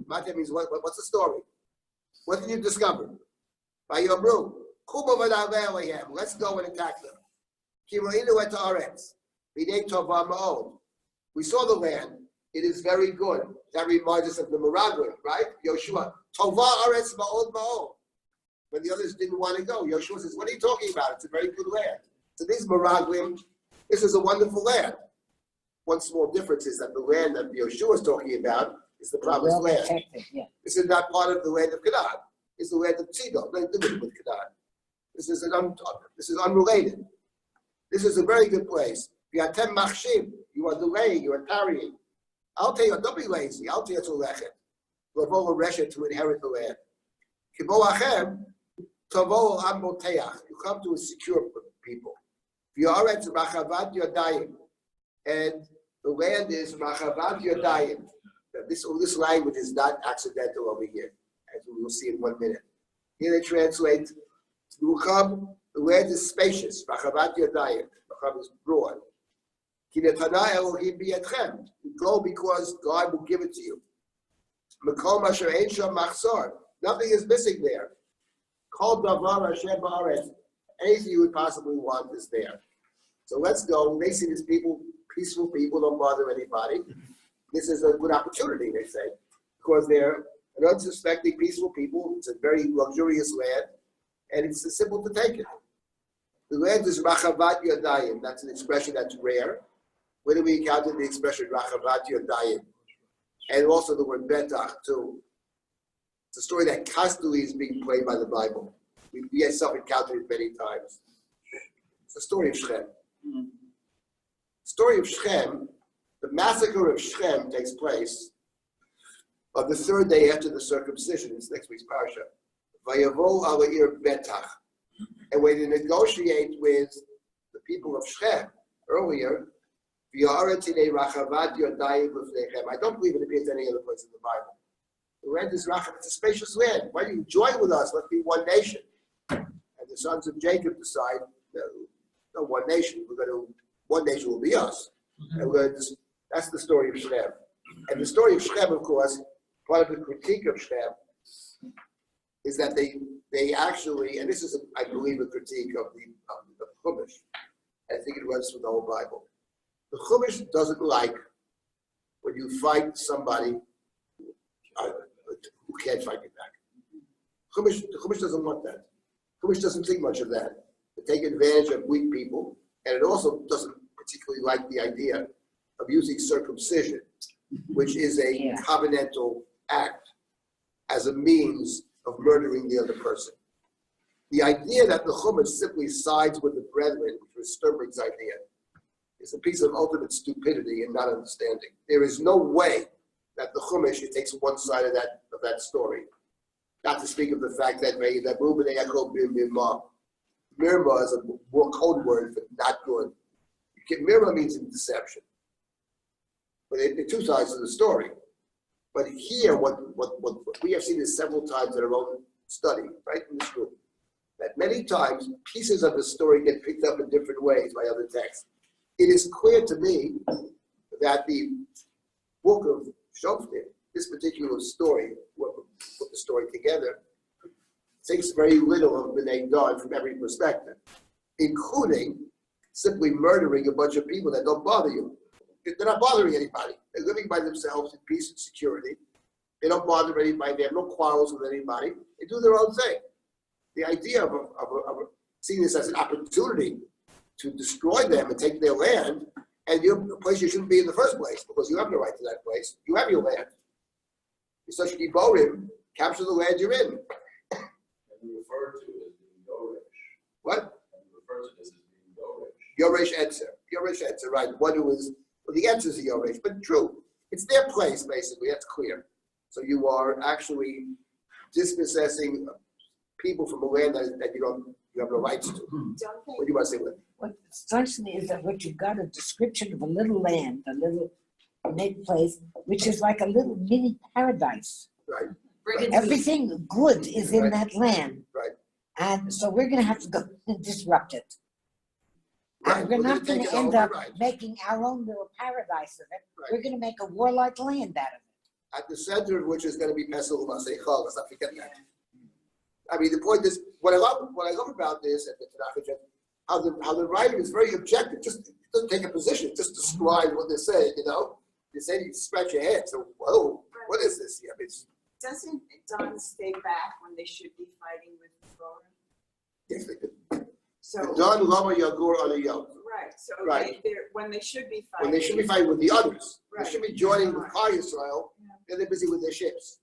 Matem means what's the story? What did you discover? Let's go and attack them. We saw the land. It is very good. That reminds us of the Meraglim, right? Yoshua. Tova aretz ma'od ma'od. When the others didn't want to go, Yoshua says, what are you talking about? It's a very good land. So these Meraglim, this is a wonderful land. One small difference is that the land that Yoshua is talking about It's the promised Well land. protected, yeah. This is not part of the land of Canaan. It's the land of Tzidon, nothing to do with Canaan. This is unrelated. This is a very good place. V'atem machshim, you are delaying, you are tarrying. I'll tell you, don't be lazy. I'll tell you to lechet. L'vo l'reshet, to inherit the land. Kibo achem, tavo am boteach. You come to a secure people. V'yaretz machavat yodayim. And the land is machavat yodayim. This language is not accidental over here, as we will see in 1 minute. Here they translate, you will come, the land is spacious, machavat yodayim. Machav is broad. Ki netana Elohim biyadchem. You go because God will give it to you. Makom asher ein sham machzor. Nothing is missing there. Kol davar asher ba'aretz. Anything you would possibly want is there. So let's go. They see these people, peaceful people, don't bother anybody. This is a good opportunity, they say, because they're an unsuspecting, peaceful people. It's a very luxurious land, and it's simple to take it. The land is Rachavat Yadayim. That's an expression that's rare. Where do we encounter the expression Rachavat Yadayim? And also the word Betach, too. It's a story that constantly is being played by the Bible. We have encountered it many times. It's the story of Shechem. The story of Shechem, the massacre of Shechem takes place on the third day after the circumcision. It's next week's parasha. Vayavo ala'ir Betach. And when they negotiate with the people of Shechem earlier, I don't believe it appears any other place in the Bible. The land is Rachab, it's a spacious land. Why don't you join with us? Let's be one nation. And the sons of Jacob decide, no, one nation. One nation will be us. And that's the story of Shechem. And the story of Shechem, of course, part of the critique of Shechem is that they actually, and this is, I believe, a critique of the Chumash. I think it runs through the whole Bible. The Chumash doesn't like when you fight somebody who can't fight you back. The Chumash doesn't want that. Chumash doesn't think much of that. They take advantage of weak people, and it also doesn't particularly like the idea of using circumcision, which is a covenantal act, as a means of murdering the other person. The idea that the Chumash simply sides with the brethren, which was Sternberg's idea, is a piece of ultimate stupidity and not understanding. There is no way that the Chumash takes one side of that story. Not to speak of the fact that Reuben and Yaakov bin Mirma. Mirma is a more code word for not good. Mirma means deception. But they're two sides of the story. But here, what we have seen this several times in our own study, right in this group, that many times pieces of the story get picked up in different ways by other texts. It is clear to me that the book of Shoftim, this particular story, put the story together, takes very little of B'nai Dan from every perspective, including simply murdering a bunch of people that don't bother you. They're not bothering anybody. They're living by themselves in peace and security. They don't bother anybody. They have no quarrels with anybody. They do their own thing. The idea of seeing this as an opportunity to destroy them and take their land, and you're a place you shouldn't be in the first place because you have no right to that place. You have your land. You're such a Giborim, capture the land you're in. And we refer to it as being Yoresh. What? And we refer to this as being Yoresh. Yoresh Etzer, right. One who is, well, the answer is a Yoresh, but true. It's their place, basically. That's clear. So you are actually dispossessing people from a land that you have no rights to. What do you want to say, Lynn? What strikes me is that what you've got a description of a little land, a little mid place, which is like a little mini paradise. Right. Everything good is in that land. Right. And so we're going to have to go and disrupt it. Right. And we're not going to end up right. making our own little paradise of it. Right. We're going to make a warlike land out of it. At the center of which is going to be Pesach U'Maseichal. Let's not forget that. I mean, the point is, what I love about this at the Tanakh, how the writing is very objective. Just it doesn't take a position. Just describe what they're saying. You say you scratch your head. So, whoa, what is this? Yeah, doesn't Don stay back when they should be fighting with the Torah? Yes, they do. So Don Lama Yagur on a yoke. right. So Right. they're when they should be fighting. When they should be fighting with the others, Right. they should be joining with Klal Yisrael. they're busy with their ships.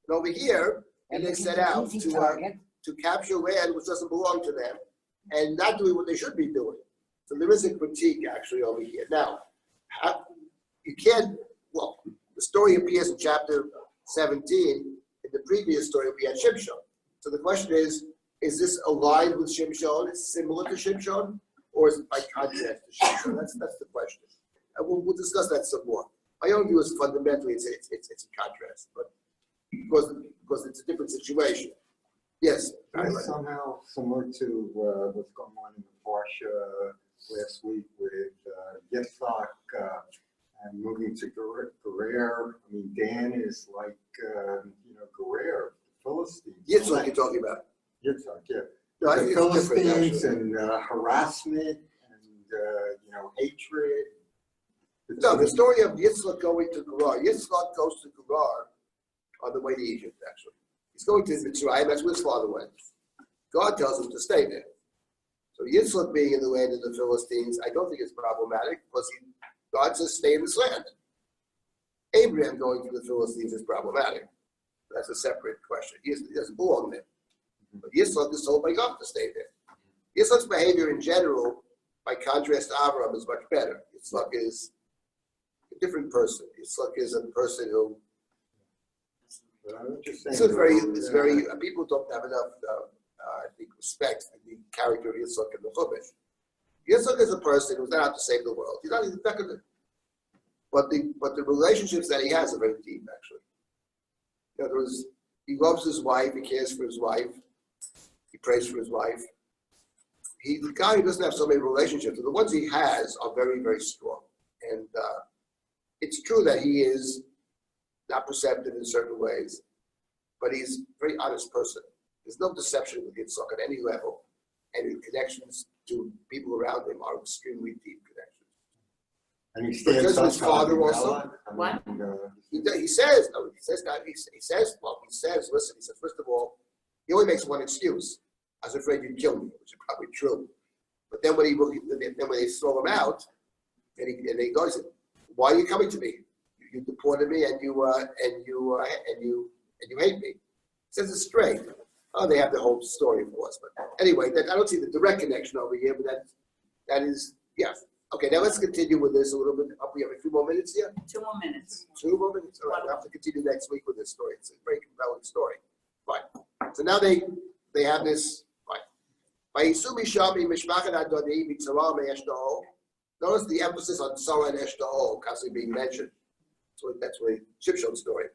And over here, and they set out Easy to target. capture land which doesn't belong to them, and not doing what they should be doing. So there is a critique actually over here. Now, you can't, well, the story appears in chapter 17. In the previous story, we had Shimshon. So the question is this aligned with Shimshon? Is it similar to Shimshon? Or is it by contrast to Shimshon? That's the question. And we'll discuss that some more. My own view is fundamentally it's a contrast, but because it's a different situation. Yes. It's somehow similar to what's going on in the Parsha last week with Yitzhak and moving to Gerar. I mean, Dan is like, Gerar, Philistines. Yitzhak you're talking about. Yitzhak, yeah. No, I The think it's different, Philistines actually. and harassment and, hatred. No, the story of Yitzhak going to Gerar. Yitzhak goes to Gerar on the way to Egypt, actually. He's going to Mitzrayim, that's where his father went. God tells him to stay there. So Yitzhak being in the land of the Philistines, I don't think it's problematic because God says stay in this land. Abraham going to the Philistines is problematic. That's a separate question. He doesn't belong there. But Yitzhak is told by God to stay there. Yitzhak's behavior in general, by contrast to Abraham, is much better. Yitzhak is a different person. Yitzhak is a person who it's very people don't have enough I think respect for the character of Yitzhak in the Chumash. Yitzhak is a person who's not out to save the world. He's not going to. But the relationships that he has are very deep, actually. In other words, he loves his wife, he cares for his wife, he prays for his wife. He's the guy who doesn't have so many relationships, the ones he has are very, very strong. And it's true that he is not perceptive in certain ways, but he's a very honest person. There's no deception with Yitzhak at any level, and his connections to people around him are extremely deep connections. And he stands His father also. What? He says, listen, he says, first of all, he only makes one excuse. I was afraid you'd kill me, which is probably true. But then when they throw him out, and he goes, why are you coming to me? You deported me and you hate me. He says it's straight. Oh, they have the whole story, of course. But anyway, I don't see the direct connection over here, but that is, yeah. Okay, now let's continue with this a little bit. We have a few more minutes here. 2 more minutes. 2 more minutes. All right, we'll have to continue next week with this story. It's a very compelling story. Fine. So now they have this. Fine. Notice the emphasis on Sarah and Eshtaol constantly being mentioned. So that's where Shimshon's story.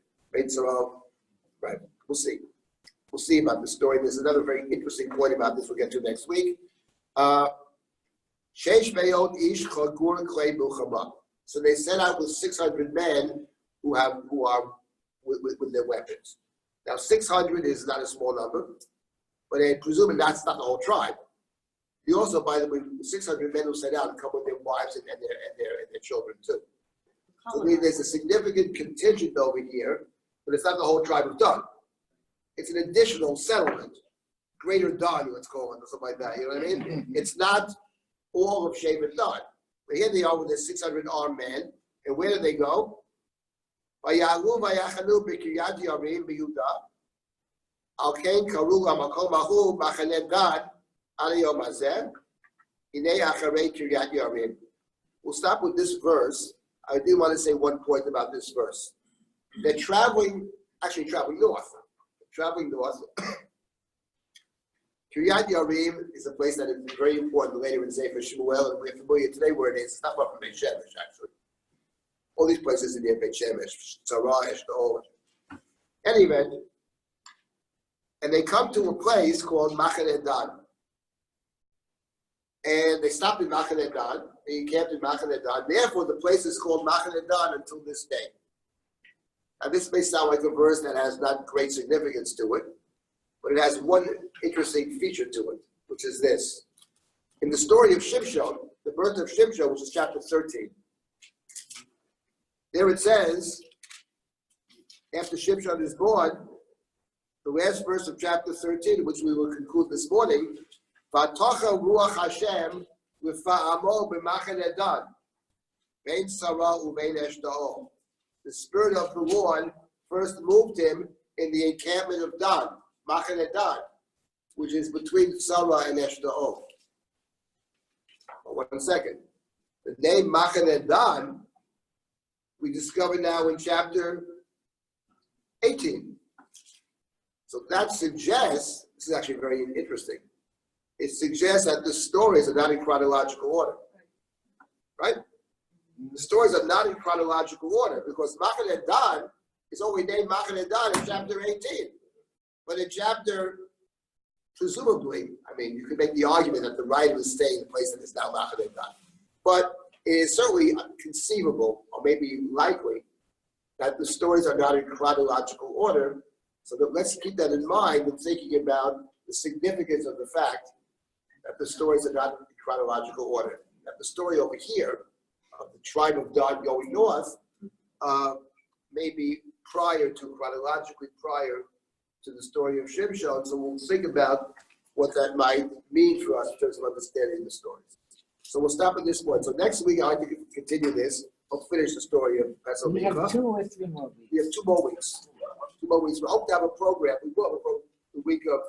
Right. We'll see. We'll see about the story. There's another very interesting point about this we'll get to next week. So they set out with 600 men who are with their weapons. Now 600 is not a small number, but I presume that's not the whole tribe. You also, by the way, 600 men who set out come with their wives and their children too. So there's a significant contingent over here, but it's not the whole tribe of Dan. It's an additional settlement, greater Dan, let's call it, or something like that. You know what I mean? It's not all of Shevet Dan. But here they are with their 600 armed men, and where do they go? Vayalu vayachanu b'kiryat yarim b'Yehuda. Al ken karu lamakom ahu machane Dan aliyom hazeh. Hinei acharei kiryat yarim. We'll stop with this verse. I do want to say one point about this verse. They're traveling north. Traveling north. Kiryat Yarim is a place that is very important later in Sefer Shmuel, and we're familiar today where it is. It's not far from Beit Shemesh, actually. All these places are near Beit Shemesh, Tzara, Eshtaol. Any event, and they come to a place called Machane Dan. And they stopped in Machane Dan. They camped in Machane Dan. Therefore, the place is called Machane Dan until this day. Now, this may sound like a verse that has not great significance to it, but it has one interesting feature to it, which is this. In the story of Shimshon, the birth of Shimshon, which is chapter 13, there it says, after Shimshon is born, the last verse of chapter 13, which we will conclude this morning, V'atocha ruach Hashem v'fa'amo b'machane Dan, bein Sarah u'bein Eshtaol. The Spirit of the Lord first moved him in the encampment of Dan, Machane Dan, which is between Sarah and Eshtaol. 1 second. The name Machane Dan, we discover now in chapter 18. So that suggests, this is actually very interesting, it suggests that the stories are not in chronological order, right? The stories are not in chronological order because Machane Dan is only named Machane Dan in chapter 18. But in chapter, presumably, I mean, you could make the argument that the writer is staying in the place that is now Machane Dan. But it is certainly conceivable, or maybe likely, that the stories are not in chronological order. So that let's keep that in mind when thinking about the significance of the fact that the stories are not in chronological order. That the story over here of the tribe of Dan going north may be chronologically prior to the story of Shimshon. So we'll think about what that might mean for us in terms of understanding the stories. So we'll stop at this point. So next week I'd like to continue this. I'll finish the story of Pesach. We have 2 or 3 more weeks. We have 2 more weeks. 2 more weeks. We hope to have a program. We will have a program the week of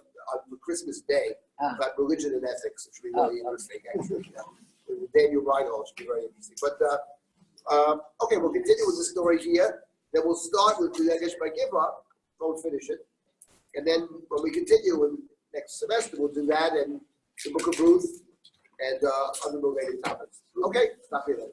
Christmas Day about religion and ethics, which will be really interesting, actually. With Daniel Reinhold, should be very interesting. But okay, we'll continue with the story here. Then we'll start with the Negesh Bagiva. Don't finish it. And then when we continue in next semester, we'll do that and the Book of Ruth and other related topics. Okay, stop here then.